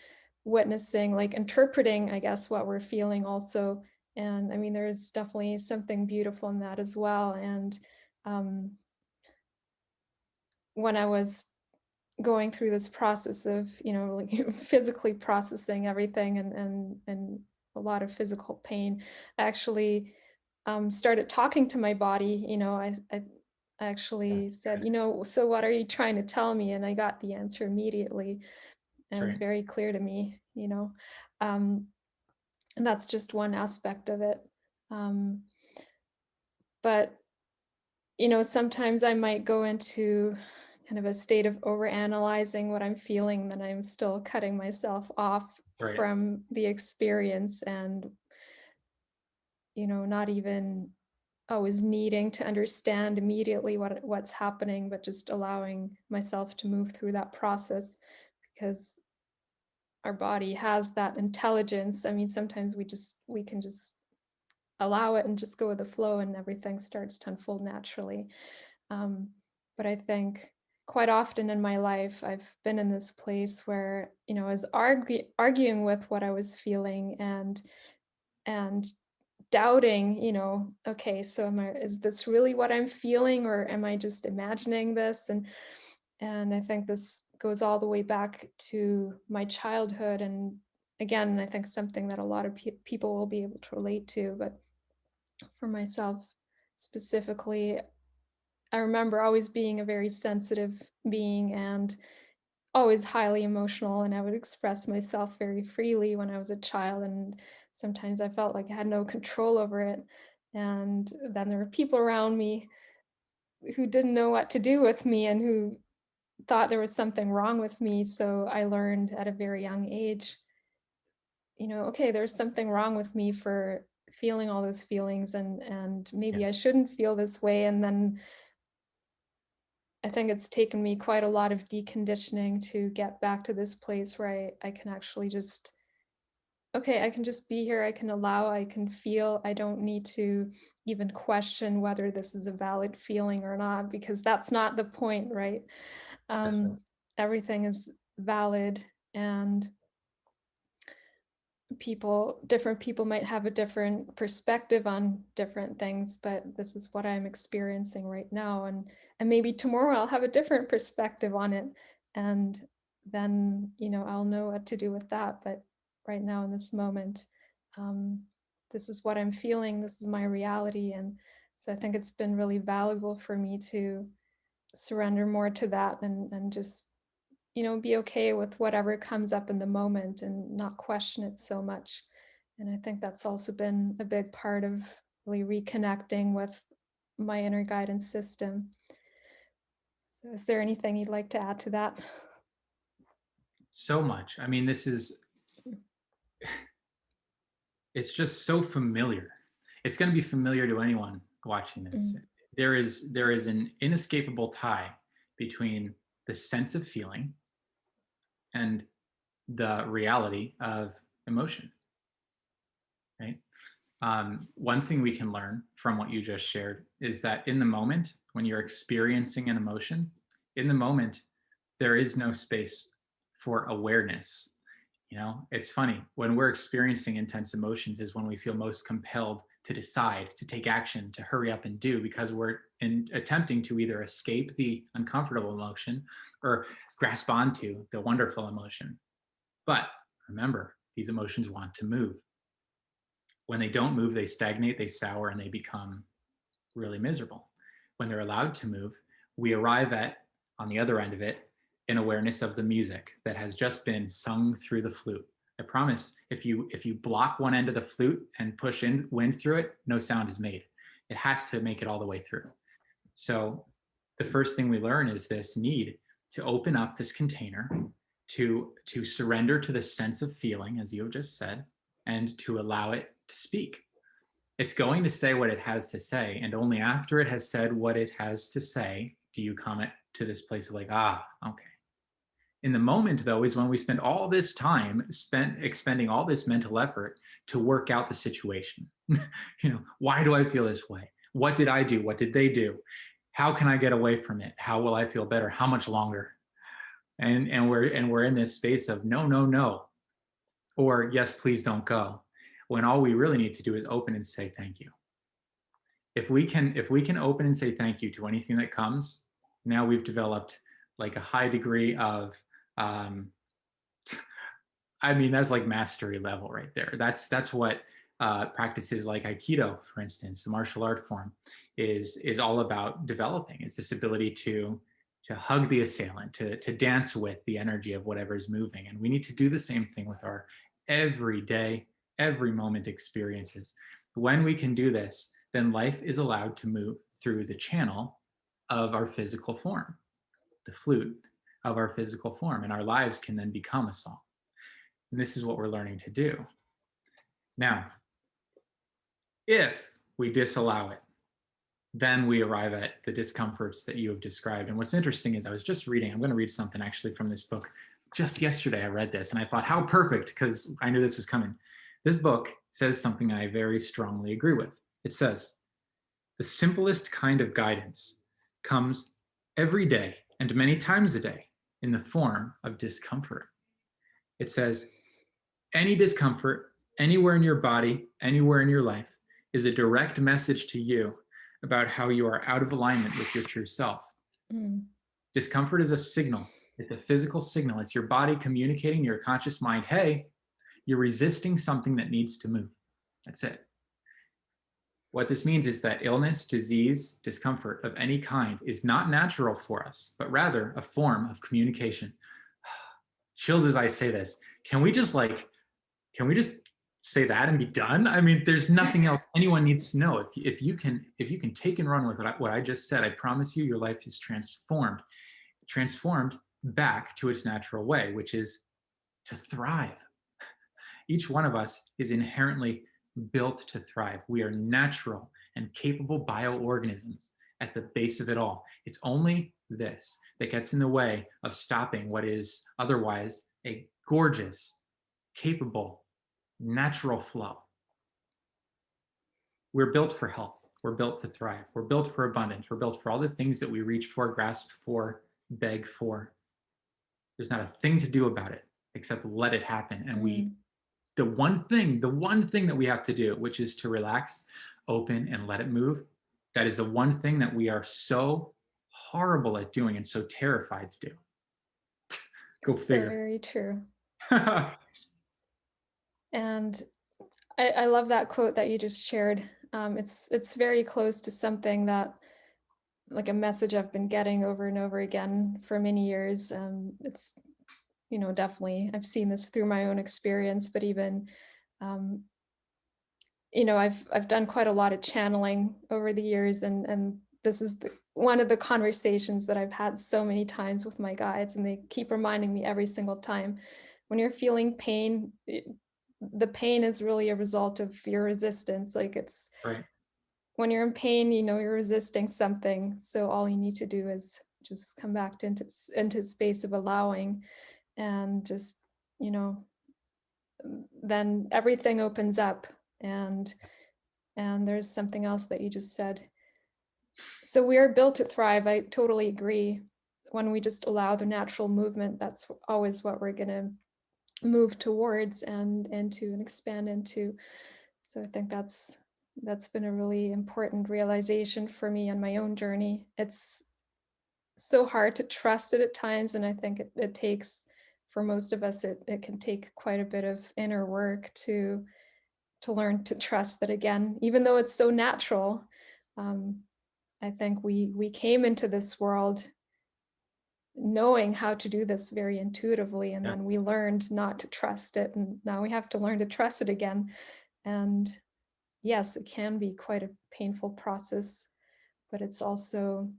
witnessing, like interpreting, I guess, what we're feeling also. And I mean, there's definitely something beautiful in that as well. And um, when I was going through this process of, like physically processing everything and a lot of physical pain, I actually started talking to my body. I actually That's said, good. so what are you trying to tell me? And I got the answer immediately. And That's it was right. very clear to me. Um, and that's just one aspect of it. Um, but sometimes I might go into kind of a state of overanalyzing what I'm feeling, then I'm still cutting myself off Right. from the experience and, not even always needing to understand immediately what's happening, but just allowing myself to move through that process because our body has that intelligence. I mean, sometimes we can just allow it and just go with the flow and everything starts to unfold naturally. Um, but I think quite often in my life, I've been in this place where, I was arguing with what I was feeling and doubting, okay, so is this really what I'm feeling or am I just imagining this? And I think this goes all the way back to my childhood. And again, I think something that a lot of people will be able to relate to, but for myself specifically, I remember always being a very sensitive being and always highly emotional, and I would express myself very freely when I was a child, and sometimes I felt like I had no control over it. And then there were people around me who didn't know what to do with me and who thought there was something wrong with me. So I learned at a very young age, okay, there's something wrong with me for feeling all those feelings and maybe I Yes. shouldn't feel this way. And then I think it's taken me quite a lot of deconditioning to get back to this place where I can actually just okay, I can just be here, I can allow, I can feel, I don't need to even question whether this is a valid feeling or not, because that's not the point, right? That's right. Um, Everything is valid, and different people might have a different perspective on different things, but this is what I'm experiencing right now, and maybe tomorrow I'll have a different perspective on it, and then, I'll know what to do with that. But right now in this moment, um, this is what I'm feeling, this is my reality. And so I think it's been really valuable for me to surrender more to that, and just, be okay with whatever comes up in the moment and not question it so much. And I think that's also been a big part of really reconnecting with my inner guidance system. So, is there anything you'd like to add to that? So much. I mean, it's just so familiar. It's going to be familiar to anyone watching this. Mm, There is an inescapable tie between the sense of feeling and the reality of emotion, right? One thing we can learn from what you just shared is that in the moment, when you're experiencing an emotion, in the moment, there is no space for awareness. It's funny when we're experiencing intense emotions is when we feel most compelled to decide, to take action, to hurry up and do, because we're attempting to either escape the uncomfortable emotion or grasp onto the wonderful emotion. But remember, these emotions want to move. When they don't move, they stagnate, they sour, and they become really miserable. When they're allowed to move, we arrive at, on the other end of it, an awareness of the music that has just been sung through the flute. I promise, if you block one end of the flute and push in wind through it, no sound is made. It has to make it all the way through. So the first thing we learn is this need to open up this container, to surrender to the sense of feeling, as you have just said, and to allow it to speak. It's going to say what it has to say, and only after it has said what it has to say do you come to this place of like, okay. In the moment, though, is when we spend all this time spent expending all this mental effort to work out the situation. Why do I feel this way? What did I do? What did they do? How can I get away from it? How will I feel better? How much longer? And we're in this space of no, no, no, or yes, please don't go. When all we really need to do is open and say thank you. If we can open and say thank you to anything that comes, now we've developed like a high degree of um, I mean, that's like mastery level right there. That's what practices like Aikido, for instance, the martial art form, is all about developing. It's this ability to hug the assailant, to dance with the energy of whatever is moving. And we need to do the same thing with our everyday, every moment experiences. When we can do this, then life is allowed to move through the channel of our physical form, the flute of our physical form, and our lives can then become a song. And this is what we're learning to do. Now, if we disallow it, then we arrive at the discomforts that you have described. And what's interesting is I was just reading, I'm going to read something actually from this book. Just yesterday, I read this and I thought, how perfect, because I knew this was coming. This book says something I very strongly agree with. It says, the simplest kind of guidance comes every day and many times a day in the form of discomfort. It says, any discomfort anywhere in your body, anywhere in your life, is a direct message to you about how you are out of alignment with your true self. mm, Discomfort is a signal. It's a physical signal. It's your body communicating to your conscious mind, hey, you're resisting something that needs to move. That's it. What this means is that illness, disease, discomfort of any kind is not natural for us, but rather a form of communication. Chills as I say this. Can we just say that and be done? I mean, there's nothing else anyone needs to know. If you can take and run with what I just said, I promise you, your life is transformed back to its natural way, which is to thrive. Each one of us is inherently built to thrive. We are natural and capable bioorganisms at the base of it all. It's only this that gets in the way of stopping what is otherwise a gorgeous, capable, natural flow. We're built for health. We're built to thrive. We're built for abundance. We're built for all the things that we reach for, grasp for, beg for. There's not a thing to do about it except let it happen. And Mm. the one thing that we have to do, which is to relax, open, and let it move, that is the one thing that we are so horrible at doing and so terrified to do. Go So figure. very true. And I love that quote that you just shared. It's very close to something that, like, a message I've been getting over and over again for many years. It's, definitely I've seen this through my own experience, but even, um, I've done quite a lot of channeling over the years, and this is one of the conversations that I've had so many times with my guides, and they keep reminding me every single time, when you're feeling pain, the pain is really a result of your resistance. Like, it's Right. when you're in pain, you're resisting something. So all you need to do is just come back to into space of allowing, and just, you know, then everything opens up. and and there's something else that you just said. So we are built to thrive. I totally agree. When we just allow the natural movement, that's always what we're gonna move towards and into and expand into. So I think that's been a really important realization for me on my own journey. It's so hard to trust it at times, and I think it takes, for most of us, it can take quite a bit of inner work to learn to trust that again, even though it's so natural. Um, I think we came into this world knowing how to do this very intuitively, and then we Yes. learned not to trust it, and now we have to learn to trust it again. And yes, it can be quite a painful process, but it's also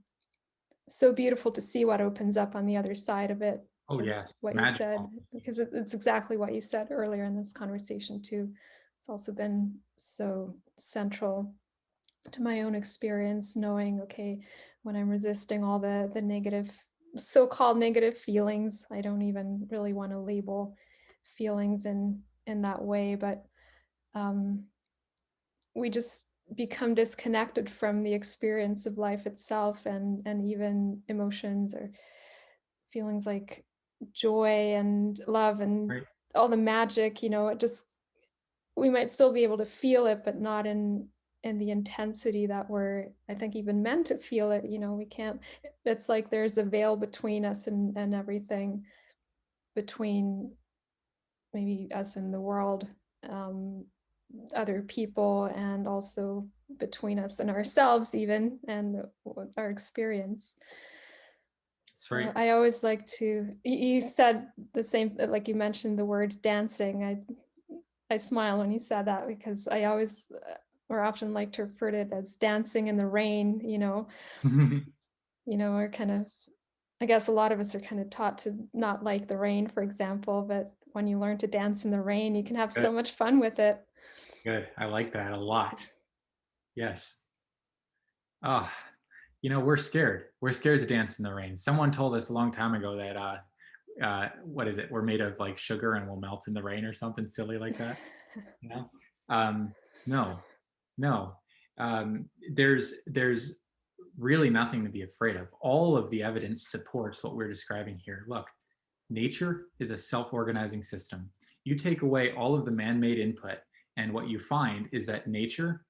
so beautiful to see what opens up on the other side of it. Oh, Because yes. what you said, Magical. because it's exactly what you said earlier in this conversation too. It's also been so central to my own experience, knowing, okay, when I'm resisting all the negative, so-called negative feelings, I don't even really want to label feelings in that way, but um, we just become disconnected from the experience of life itself, and even emotions or feelings like joy and love and Right. all the magic. It just, we might still be able to feel it, but not in the intensity that we're, I think, even meant to feel it. We can't. It's like there's a veil between us and everything, between maybe us and the world, um, other people, and also between us and ourselves even, and our experience. That's So right. I always like to, you said the same, like you mentioned the word dancing. I smile when you said that, because I always, or often, like to refer to it as dancing in the rain. We're kind of, I guess a lot of us are kind of taught to not like the rain, for example, but when you learn to dance in the rain, you can have Good. so much fun with it. Good. I like that a lot. Yes. Ah, we're scared. We're scared to dance in the rain. Someone told us a long time ago that what is it? We're made of like sugar and we'll melt in the rain or something silly like that. You know? Um, no, no. There's really nothing to be afraid of. All of the evidence supports what we're describing here. Look, nature is a self-organizing system. You take away all of the man-made input, and what you find is that nature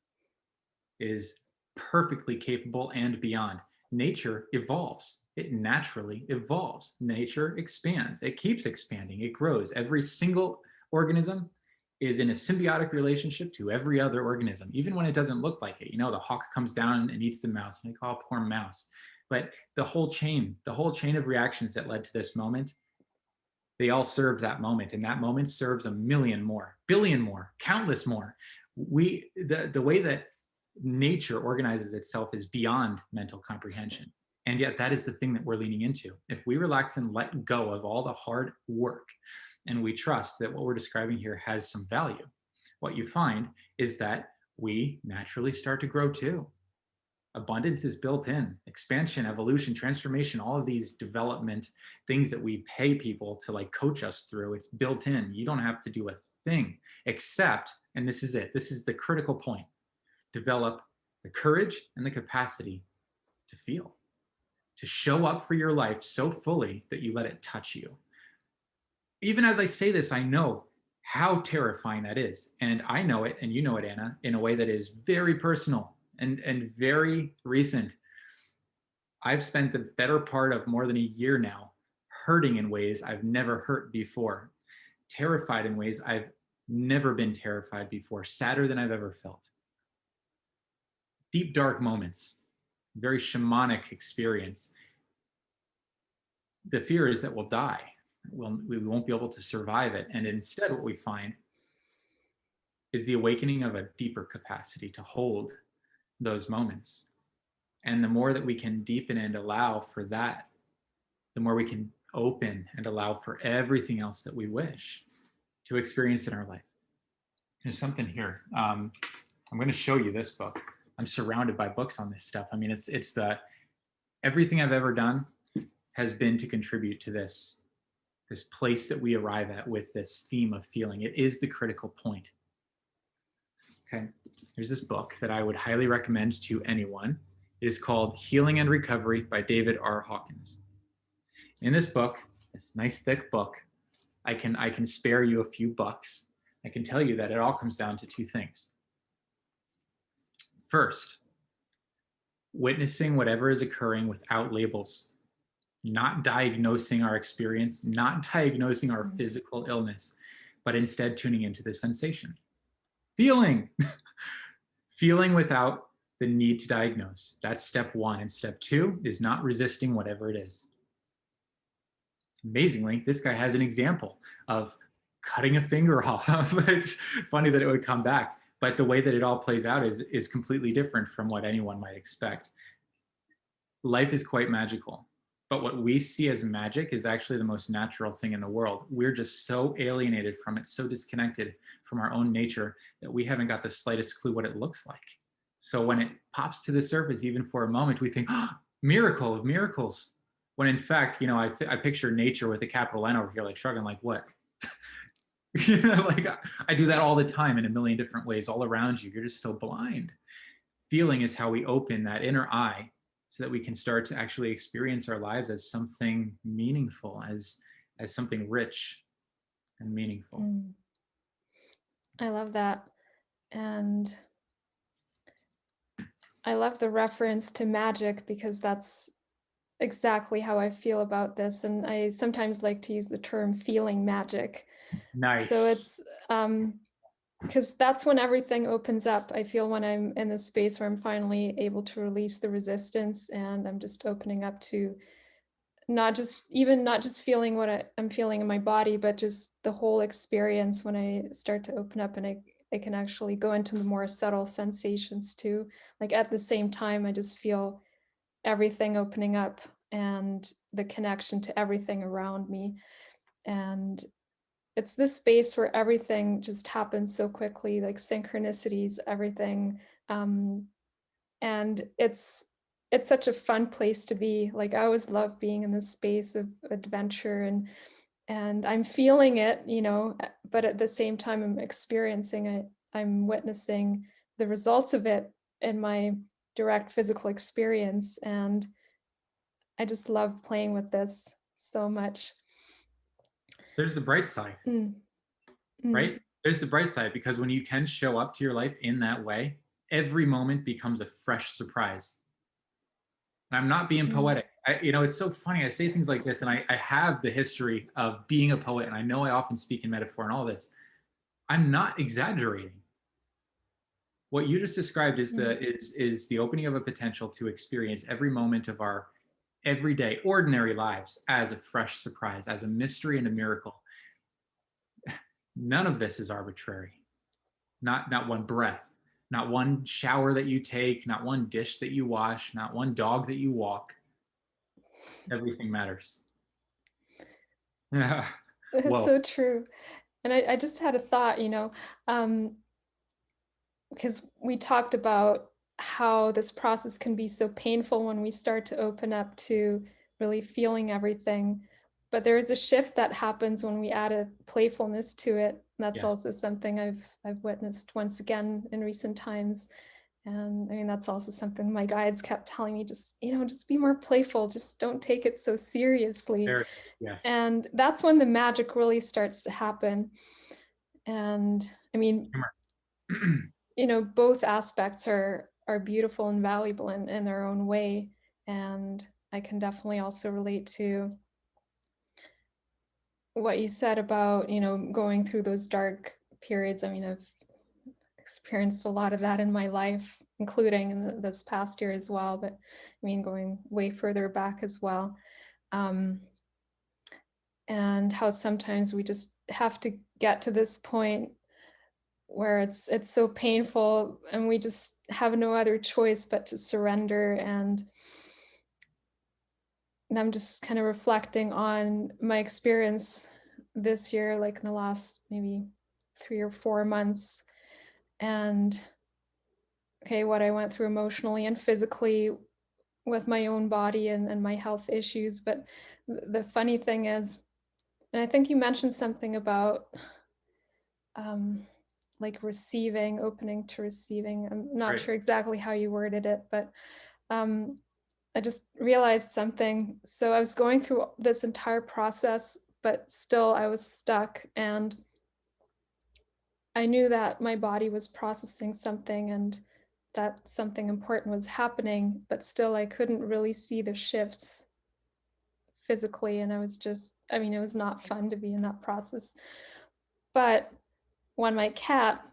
is perfectly capable and beyond. Nature evolves. It naturally evolves. Nature expands. It keeps expanding. It grows. Every single organism is in a symbiotic relationship to every other organism, even when it doesn't look like it. The hawk comes down and eats the mouse, and they call it poor mouse. But the whole chain of reactions that led to this moment, they all serve that moment, and that moment serves a million more, billion more, countless more. The way that nature organizes itself is beyond mental comprehension, and yet that is the thing that we're leaning into. If we relax and let go of all the hard work, and we trust that what we're describing here has some value, what you find is that we naturally start to grow too. Abundance is built in. Expansion, evolution, transformation, all of these development things that we pay people to like coach us through, it's built in. You don't have to do a thing, except, and this is it, this is the critical point, develop the courage and the capacity to feel, to show up for your life so fully that you let it touch you. Even as I say this, I know how terrifying that is. And I know it, and you know it, Anna, in a way that is very personal and very recent. I've spent the better part of more than a year now hurting in ways I've never hurt before, terrified in ways I've never been terrified before, sadder than I've ever felt. Deep, dark moments, very shamanic experience. The fear is that we'll die. We won't be able to survive it. And instead, what we find is the awakening of a deeper capacity to hold those moments. And the more that we can deepen and allow for that, the more we can open and allow for everything else that we wish to experience in our life. There's something here. I'm going to show you this book. I'm surrounded by books on this stuff. I mean, it's the everything I've ever done has been to contribute to this place that we arrive at with this theme of feeling. It is the critical point. Okay, there's this book that I would highly recommend to anyone. It is called Healing and Recovery by David R. Hawkins. In this book, this nice thick book, I can spare you a few bucks. I can tell you that it all comes down to two things. First, witnessing whatever is occurring without labels, not diagnosing our experience, not diagnosing our physical illness, but instead tuning into the sensation. Feeling, feeling without the need to diagnose. That's step one. And step two is not resisting whatever it is. Amazingly, this guy has an example of cutting a finger off. It's funny that it would come back, but the way that it all plays out is completely different from what anyone might expect. Life is quite magical, but what we see as magic is actually the most natural thing in the world. We're just so alienated from it, so disconnected from our own nature that we haven't got the slightest clue what it looks like. So when it pops to the surface, even for a moment, we think, oh, miracle of miracles. When in fact, I picture nature with a capital N over here, like shrugging, like what? Like I do that all the time in a million different ways all around you. You're just so blind. Feeling is how we open that inner eye so that we can start to actually experience our lives as something meaningful, as something rich and meaningful. I love that. And I love the reference to magic because that's exactly how I feel about this. And I sometimes like to use the term feeling magic. So Nice. it's because that's when everything opens up. I feel when I'm in this space where I'm finally able to release the resistance and I'm just opening up to not just feeling what I'm feeling in my body, but just the whole experience when I start to open up and I can actually go into the more subtle sensations too. Like at the same time, I just feel everything opening up and the connection to everything around me. And it's this space where everything just happens so quickly, like synchronicities, everything. Um, and it's such a fun place to be. Like I always love being in this space of adventure and I'm feeling it, but at the same time I'm experiencing it. I'm witnessing the results of it in my direct physical experience. And I just love playing with this so much. There's the bright side, Mm, mm, right? There's the bright side, because when you can show up to your life in that way, every moment becomes a fresh surprise. And I'm not being mm, poetic. It's so funny. I say things like this, and I have the history of being a poet, and I know I often speak in metaphor and all this. I'm not exaggerating. What you just described is mm. the opening of a potential to experience every moment of our everyday, ordinary lives as a fresh surprise, as a mystery and a miracle. None of this is arbitrary. Not one breath, not one shower that you take, not one dish that you wash, not one dog that you walk. Everything matters. Yeah. It's Whoa. so true. And I just had a thought, um, because we talked about how this process can be so painful when we start to open up to really feeling everything. but there is a shift that happens when we add a playfulness to it. That's Yes, also something I've witnessed once again in recent times. And I mean, that's also something my guides kept telling me, just, just be more playful, just don't take it so seriously. there it is. Yes. And that's when the magic really starts to happen. And I mean, Humor. both aspects are beautiful and valuable in their own way. And I can definitely also relate to what you said about, going through those dark periods. I mean, I've experienced a lot of that in my life, including in this past year as well, but I mean, going way further back as well. Um, and how sometimes we just have to get to this point where it's so painful and we just have no other choice but to surrender. And I'm just kind of reflecting on my experience this year, like in the last maybe 3 or 4 months, and okay, what I went through emotionally and physically with my own body and my health issues. But the funny thing is, and I think you mentioned something about um, like receiving, opening to receiving. I'm not Right. sure exactly how you worded it, but um, I just realized something. So I was going through this entire process, but still I was stuck. And I knew that my body was processing something and that something important was happening, but still I couldn't really see the shifts physically. And I was just, I mean, it was not fun to be in that process. But when my cat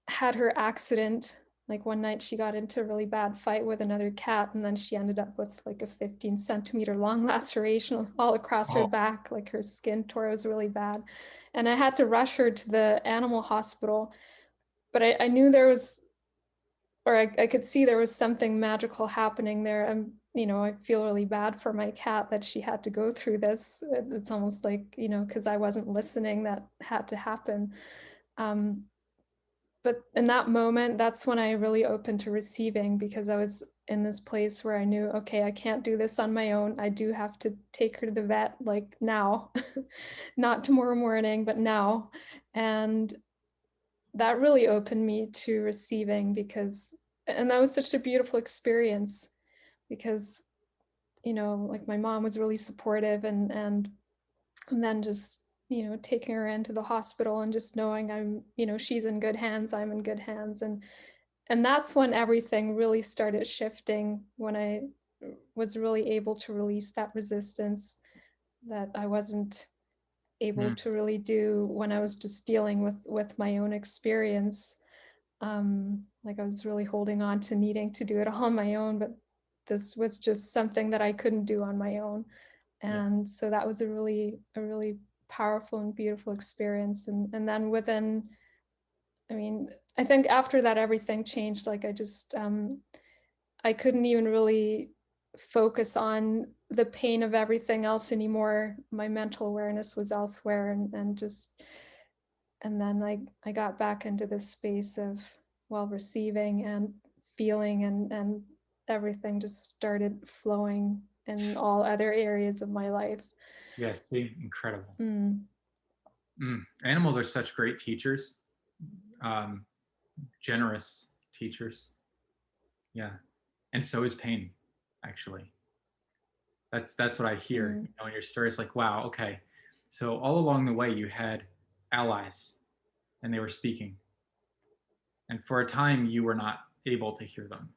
had her accident, like one night she got into a really bad fight with another cat, and then she ended up with like a 15 centimeter long laceration all across her Oh, back, like her skin tore. It was really bad. And I had to rush her to the animal hospital. But I knew there was, or I could see there was something magical happening there. I feel really bad for my cat that she had to go through this. It's almost like, because I wasn't listening, that had to happen. Um, but in that moment, that's when I really opened to receiving, because I was in this place where I knew, okay, I can't do this on my own. I do have to take her to the vet like now, not tomorrow morning, but now. And that really opened me to receiving, and that was such a beautiful experience because, like my mom was really supportive, and then just, taking her into the hospital and just knowing she's in good hands, I'm in good hands. And that's when everything really started shifting, when I was really able to release that resistance that I wasn't able mm, to really do when I was just dealing with my own experience. Like I was really holding on to needing to do it all on my own, but this was just something that I couldn't do on my own. yeah. And so that was a really powerful and beautiful experience. And then within, I mean, I think after that everything changed. Like I couldn't even really focus on the pain of everything else anymore. My mental awareness was elsewhere, and just, and then I got back into this space of, well, receiving and feeling, and everything just started flowing in all other areas of my life. Yes. See, incredible. Mm, Animals are such great teachers, um, generous teachers. Yeah. And so is pain, actually. That's what I hear, mm, in your story. It's like, wow, okay. So all along the way you had allies and they were speaking. And for a time you were not able to hear them.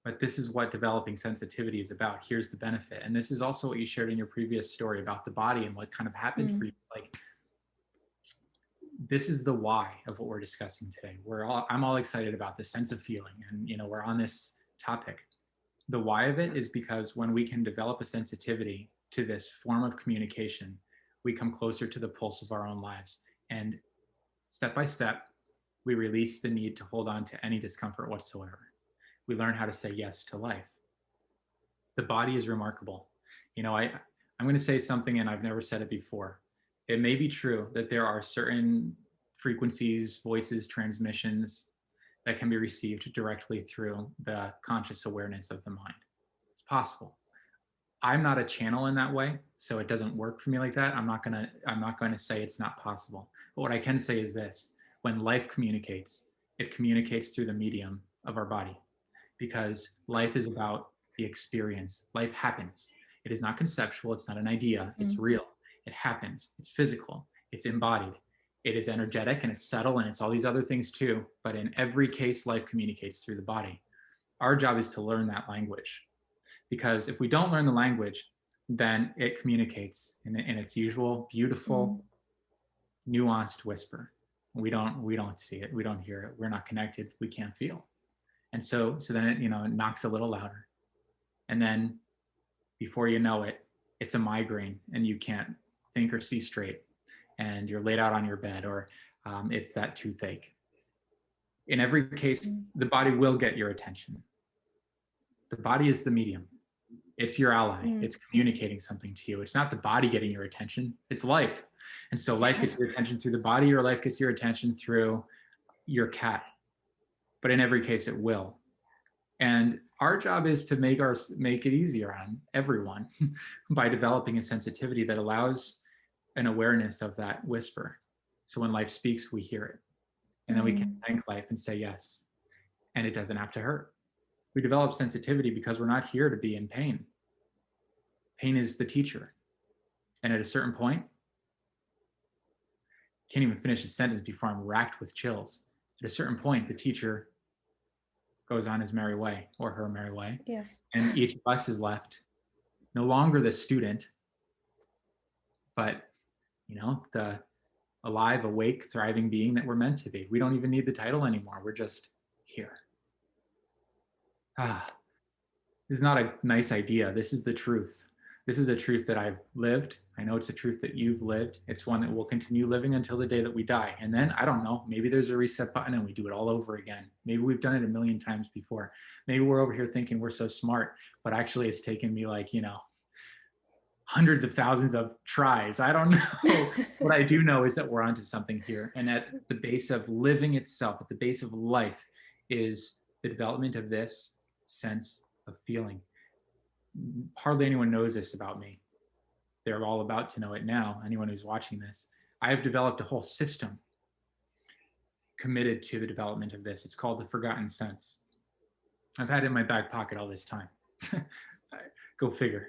But this is what developing sensitivity is about. Here's the benefit. And this is also what you shared in your previous story about the body and what kind of happened for mm, you. Like, this is the why of what we're discussing today. I'm all excited about the sense of feeling, and we're on this topic. The why of it is because when we can develop a sensitivity to this form of communication, we come closer to the pulse of our own lives. And step by step, we release the need to hold on to any discomfort whatsoever. We learn how to say yes to life. The body is remarkable. I'm going to say something, and I've never said it before. It may be true that there are certain frequencies, voices, transmissions that can be received directly through the conscious awareness of the mind. It's possible. I'm not a channel in that way, so it doesn't work for me like that. I'm not going to say it's not possible. But what I can say is this: when life communicates, it communicates through the medium of our body, because life is about the experience. Life happens. It is not conceptual, it's not an idea, it's Mm. real. It happens. It's physical. It's embodied. It is energetic and it's subtle and it's all these other things too, but in every case life communicates through the body. Our job is to learn that language, because if we don't learn the language, then it communicates in its usual beautiful Mm. nuanced whisper. We don't see it, we don't hear it, we're not connected, we can't feel. And so then it knocks a little louder, and then before you know it, it's a migraine and you can't think or see straight, and you're laid out on your bed, or it's that toothache. In every case, Mm. the body will get your attention. The body is the medium. It's your ally. Mm. It's communicating something to you. It's not the body getting your attention, it's life. And so life Yeah. gets your attention through the body, or life gets your attention through your cat. But in every case, it will. And our job is to make it easier on everyone by developing a sensitivity that allows an awareness of that whisper. So when life speaks, we hear it. And then we can Mm. thank life and say yes. And it doesn't have to hurt. We develop sensitivity because we're not here to be in pain. Pain is the teacher. And at a certain point, can't even finish a sentence before I'm racked with chills. At a certain point, the teacher goes on his merry way, or her merry way, Yes. and each of us is left no longer the student, but the alive, awake, thriving being that we're meant to be. We don't even need the title anymore. We're just here. Ah, this is not a nice idea. This is the truth. This is the truth that I've lived. I know it's a truth that you've lived. It's one that we'll continue living until the day that we die. And then, I don't know, maybe there's a reset button and we do it all over again. Maybe we've done it a million times before. Maybe we're over here thinking we're so smart, but actually it's taken me hundreds of thousands of tries. I don't know. What I do know is that we're onto something here. And at the base of living itself, at the base of life, is the development of this sense of feeling. Hardly anyone knows this about me. They're all about to know it now, anyone who's watching this. I have developed a whole system committed to the development of this. It's called the forgotten sense. I've had it in my back pocket all this time. Go figure.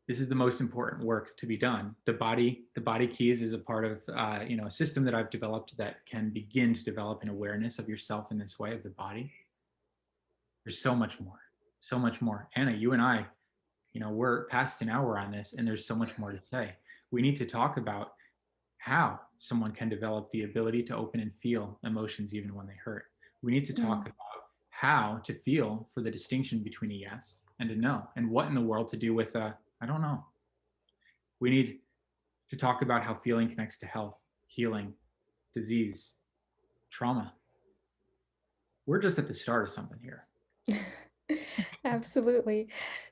This is the most important work to be done. The body keys is a part of a system that I've developed that can begin to develop an awareness of yourself in this way, of the body. There's so much more, so much more. Anna, you and I, we're past an hour on this, and there's so much more to say. We need to talk about how someone can develop the ability to open and feel emotions even when they hurt. We need to talk Mm. about how to feel for the distinction between a yes and a no, and what in the world to do with a I don't know. We need to talk about how feeling connects to health, healing, disease, trauma. We're just at the start of something here. Absolutely.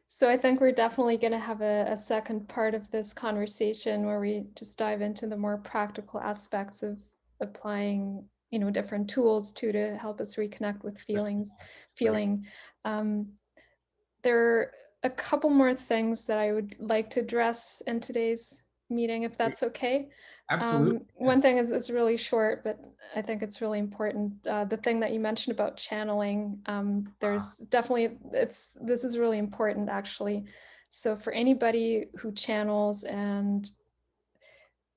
So I think we're definitely going to have a second part of this conversation where we just dive into the more practical aspects of applying, different tools to help us reconnect with Great. feeling. Um, there are a couple more things that I would like to address in today's meeting, if Great. that's okay. Absolutely. One Yes. thing is really short, but I think it's really important. The thing that you mentioned about channeling, there's definitely this is really important actually. So for anybody who channels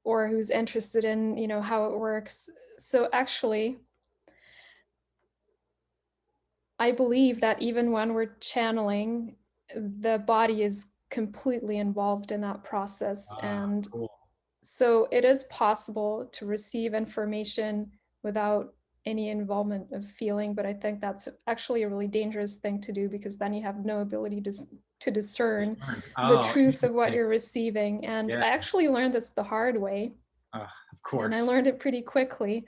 or who's interested in, how it works. So actually, I believe that even when we're channeling, the body is completely involved in that process. And Cool. so it is possible to receive information without any involvement of feeling, but I think that's actually a really dangerous thing to do because then you have no ability to discern the Oh, truth of what interesting. you're receiving. And Yeah. I actually learned this the hard way, Of and I course. learned it pretty quickly.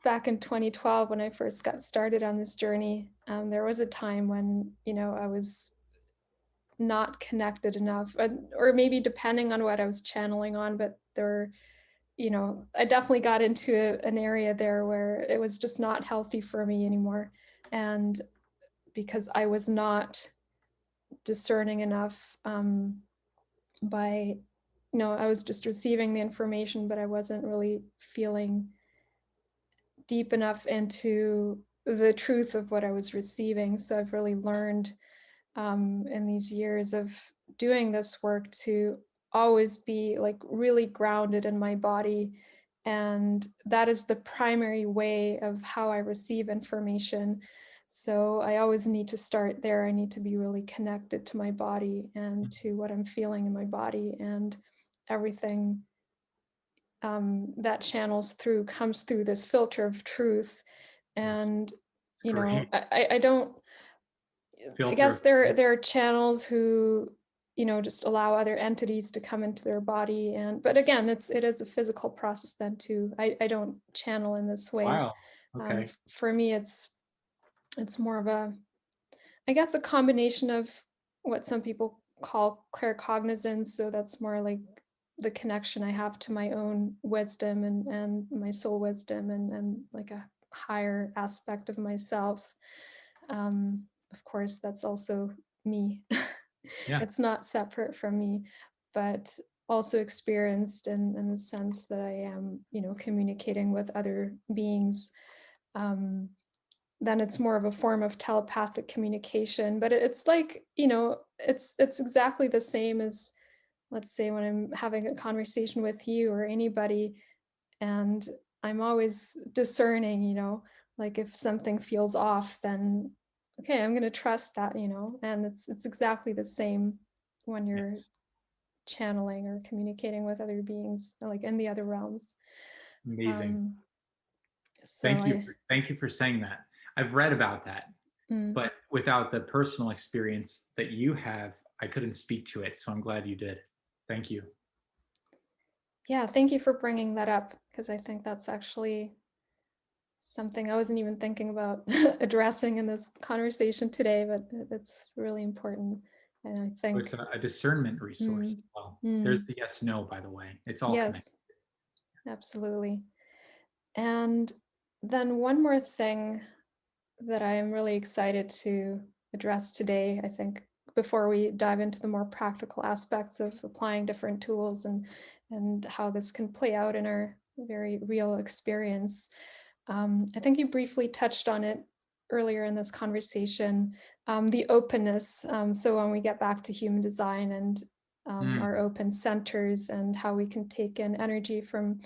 Back in 2012, when I first got started on this journey, there was a time when, I was not connected enough, or maybe depending on what I was channeling on, but I definitely got into an area there where it was just not healthy for me anymore. And because I was not discerning enough by, I was just receiving the information, but I wasn't really feeling deep enough into the truth of what I was receiving. So I've really learned in these years of doing this work to always be like really grounded in my body. And that is the primary way of how I receive information. So I always need to start there. I need to be really connected to my body and to what I'm feeling in my body, and everything that channels through comes through this filter of truth. Yes, And it's great. I don't, I Filter guess of truth. there are channels who, just allow other entities to come into their body, and but again, it is a physical process then too. I don't channel in this way. Wow. Okay. For me, it's more of a, I guess, a combination of what some people call claircognizance. So that's more like the connection I have to my own wisdom and my soul wisdom, and like a higher aspect of myself. Of course, that's also me. Yeah. It's not separate from me, but also experienced in the sense that I am, communicating with other beings. Um, then it's more of a form of telepathic communication, but it's like, it's exactly the same as, let's say, when I'm having a conversation with you or anybody, and I'm always discerning, like if something feels off, then okay, I'm going to trust that, and it's exactly the same when you're Yes. channeling or communicating with other beings, like in the other realms. Amazing. Um, so I, Thank you for saying that. I've read about that, mm, but without the personal experience that you have, I couldn't speak to it. So I'm glad you did. Thank you. yeah, thank you for bringing that up, because I think that's actually something I wasn't even thinking about addressing in this conversation today, but it's really important. And I So it's think, a discernment resource mm, as well. There's mm, the yes no, by the way. It's all connected. yes, absolutely. And then one more thing that I am really excited to address today, I think, before we dive into the more practical aspects of applying different tools and how this can play out in our very real experience. I think you briefly touched on it earlier in this conversation, the openness. So when we get back to human design and our Mm, open centers, and how we can take in energy from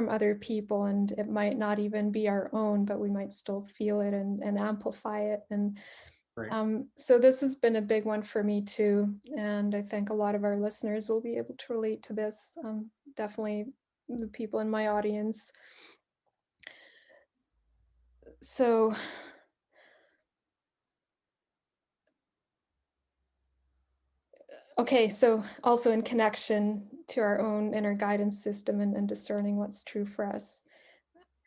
other people, and it might not even be our own, but we might still feel it and amplify it. And right. so this has been a big one for me too, and I think a lot of our listeners will be able to relate to this. Definitely the people in my audience. So, okay, so also in connection to our own inner guidance system, and discerning what's true for us.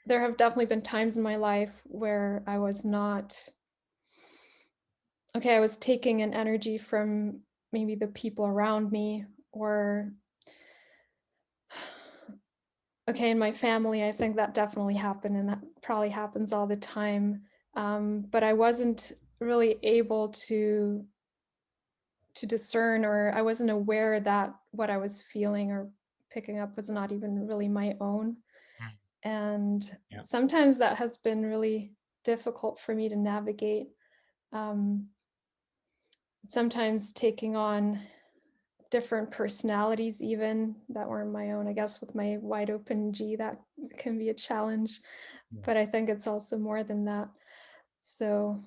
There have definitely been times in my life where I was not, okay, I was taking an energy from maybe the people around me, or, okay, in my family, I think that definitely happened, and that probably happens all the time. But I wasn't really able to discern, or I wasn't aware that what I was feeling or picking up was not even really my own. Mm, And yeah. sometimes that has been really difficult for me to navigate. Um, Sometimes taking on different personalities, even that weren't my own. I guess with my wide open G, that can be a challenge, but I Yes. think it's also more than that. So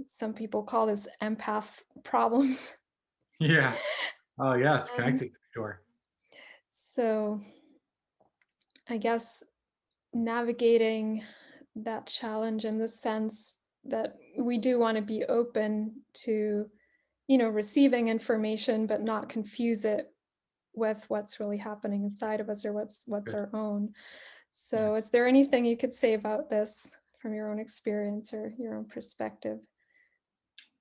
some people call this empath problems. Yeah. Oh, yeah. It's And connected for sure. so I guess navigating that challenge in the sense that we do want to be open to, receiving information, but not confuse it with what's really happening inside of us, or what's Good. our own. Yeah. So is there anything you could say about this from your own experience or your own perspective?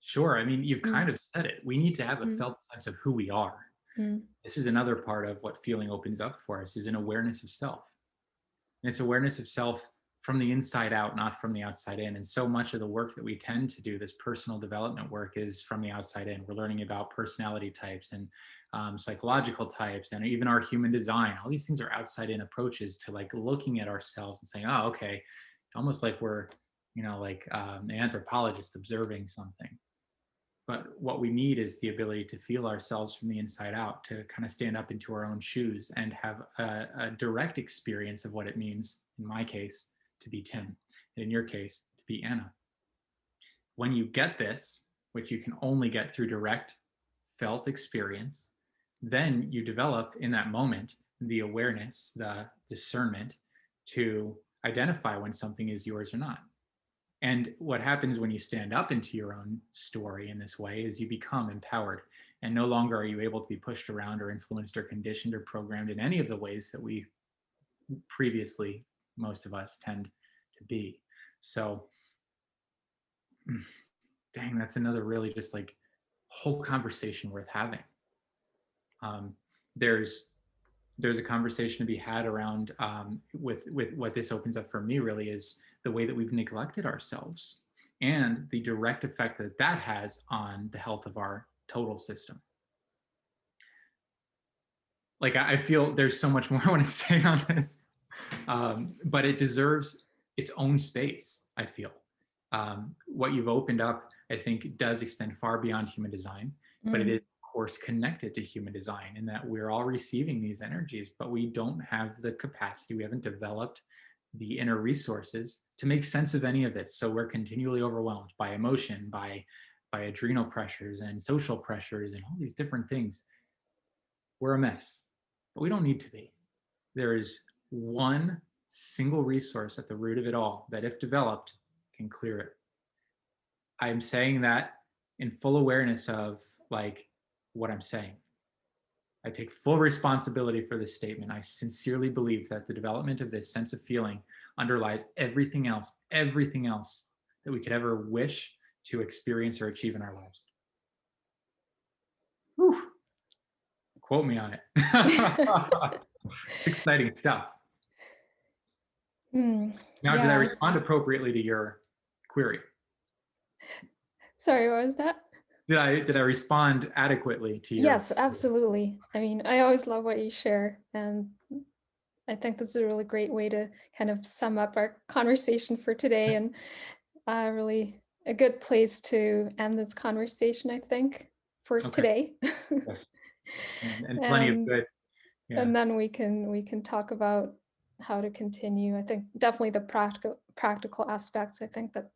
Sure. I mean, you've Mm, kind of said it. We need to have a mm, felt sense of who we are. mm, This is another part of what feeling opens up for us is an awareness of self. And it's awareness of self from the inside out, not from the outside in. And so much of the work that we tend to do, this personal development work, is from the outside in. We're learning about personality types and psychological types, and even our human design. All these things are outside in approaches to like looking at ourselves and saying, oh, okay, almost like we're, like an anthropologist observing something. But what we need is the ability to feel ourselves from the inside out, to kind of stand up into our own shoes and have a direct experience of what it means, in my case, to be Tim, and in your case, to be Anna. When you get this, which you can only get through direct felt experience, then you develop in that moment the awareness, the discernment to identify when something is yours or not. And what happens when you stand up into your own story in this way is you become empowered, and no longer are you able to be pushed around or influenced or conditioned or programmed in any of the ways that we previously, most of us, tend to be. So, dang, that's another really just like whole conversation worth having. Um, there's there's a conversation to be had around with what this opens up for me really is the way that we've neglected ourselves and the direct effect that that has on the health of our total system. Like I feel there's so much more I want to say on this, but it deserves its own space. I feel what you've opened up, I think, does extend far beyond human design, but it is of course connected to human design in that we're all receiving these energies, but we don't have the capacity. We haven't developed the inner resources to make sense of any of it. So we're continually overwhelmed by emotion, by adrenal pressures and social pressures and all these different things. We're a mess, but we don't need to be. There is one single resource at the root of it all that, if developed, can clear it. I'm saying that in full awareness of like what I'm saying. I take full responsibility for this statement. I sincerely believe that the development of this sense of feeling underlies everything else that we could ever wish to experience or achieve in our lives. Whew. Quote me on it. It's exciting stuff. Now, did I Yeah. respond appropriately to your query? Sorry, what was that? Did I respond adequately to your? Yes, absolutely. I mean, I always love what you share, and I think this is a really great way to kind of sum up our conversation for today, and really a good place to end this conversation, I think, for Okay. today. Yes. And plenty of and good. Yeah. and then we can talk about how to continue. I think definitely the practical aspects. I think that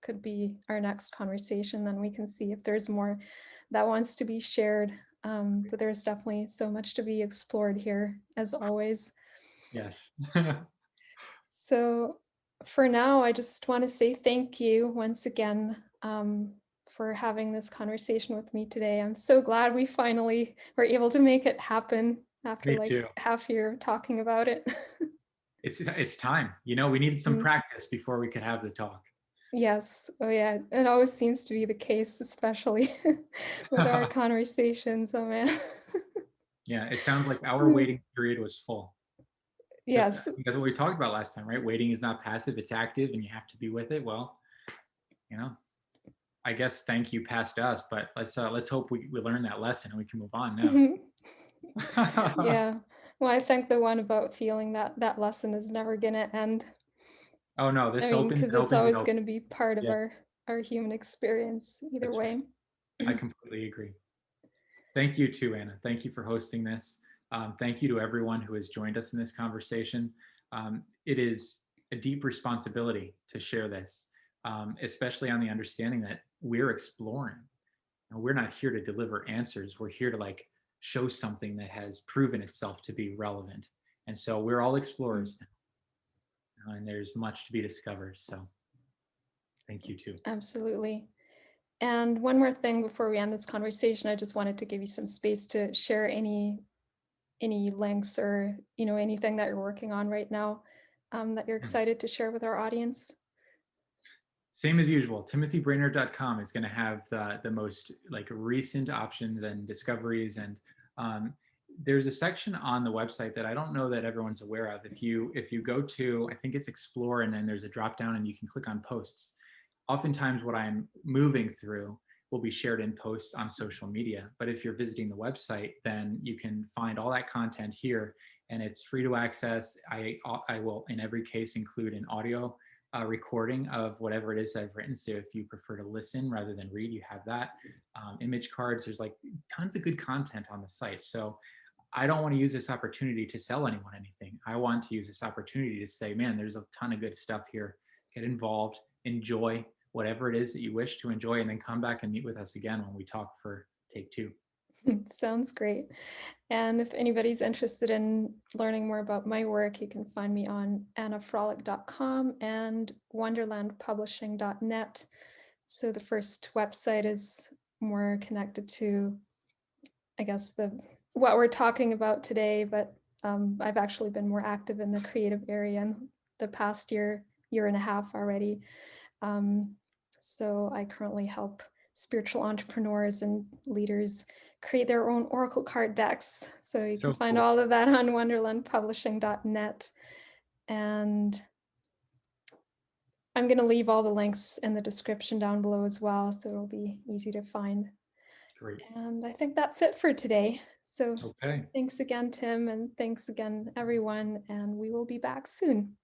could be our next conversation. Then we can see if there's more that wants to be shared. But there's definitely so much to be explored here, as always. Yes. So for now, I just want to say thank you once again for having this conversation with me today. I'm so glad we finally were able to make it happen after Me like too. half a year of talking about it. It's time. We needed some Mm. practice before we could have the talk. Yes. Oh, yeah. It always seems to be the case, especially with our conversations. Oh, man. Yeah, it sounds like our Mm. waiting period was full. Just Yes. that's what we talked about last time, right? Waiting is not passive; it's active, and you have to be with it. Well, you know, I guess thank you past us, but let's hope we learn that lesson and we can move on now. Mhm. Yeah. Well, I think the one about feeling that that lesson is never gonna end. Oh no, I this mean, opens because and it's opens and always opens. gonna be part of Yeah, our human experience either that's right. way. I completely agree. Thank you too, Anna. Thank you for hosting this. Thank you to everyone who has joined us in this conversation. It is a deep responsibility to share this, especially on the understanding that we're exploring. We're not here to deliver answers. We're here to like show something that has proven itself to be relevant. And so we're all Mm. explorers now, and there's much to be discovered. So thank you too. Absolutely. And one more thing before we end this conversation, I just wanted to give you some space to share any links or anything that you're working on right now that you're excited to share with our audience. Same as usual, timothybrainard.com is going to have the most like recent options and discoveries, and there's a section on the website that I don't know that everyone's aware of. If you go to, I think it's explore, and then there's a drop down and you can click on posts. Oftentimes what I'm moving through will be shared in posts on social media. But if you're visiting the website, then you can find all that content here, and it's free to access. I will in every case include an audio recording of whatever it is I've written. So if you prefer to listen rather than read, you have that. Image cards. There's like tons of good content on the site. So I don't want to use this opportunity to sell anyone anything. I want to use this opportunity to say, man, there's a ton of good stuff here. Get involved, enjoy whatever it is that you wish to enjoy, and then come back and meet with us again when we talk for take two. Sounds great. And if anybody's interested in learning more about my work, you can find me on annafrolik.com and wonderlandpublishing.net. So the first website is more connected to, I guess, the what we're talking about today, but I've actually been more active in the creative area in the past year and a half already. Um, so I currently help spiritual entrepreneurs and leaders create their own oracle card decks. So you can So find cool. all of that on wonderlandpublishing.net. And I'm going to leave all the links in the description down below as well, so it'll be easy to find. Great. And I think that's it for today. So Okay. thanks again, Tim, and thanks again, everyone. And we will be back soon.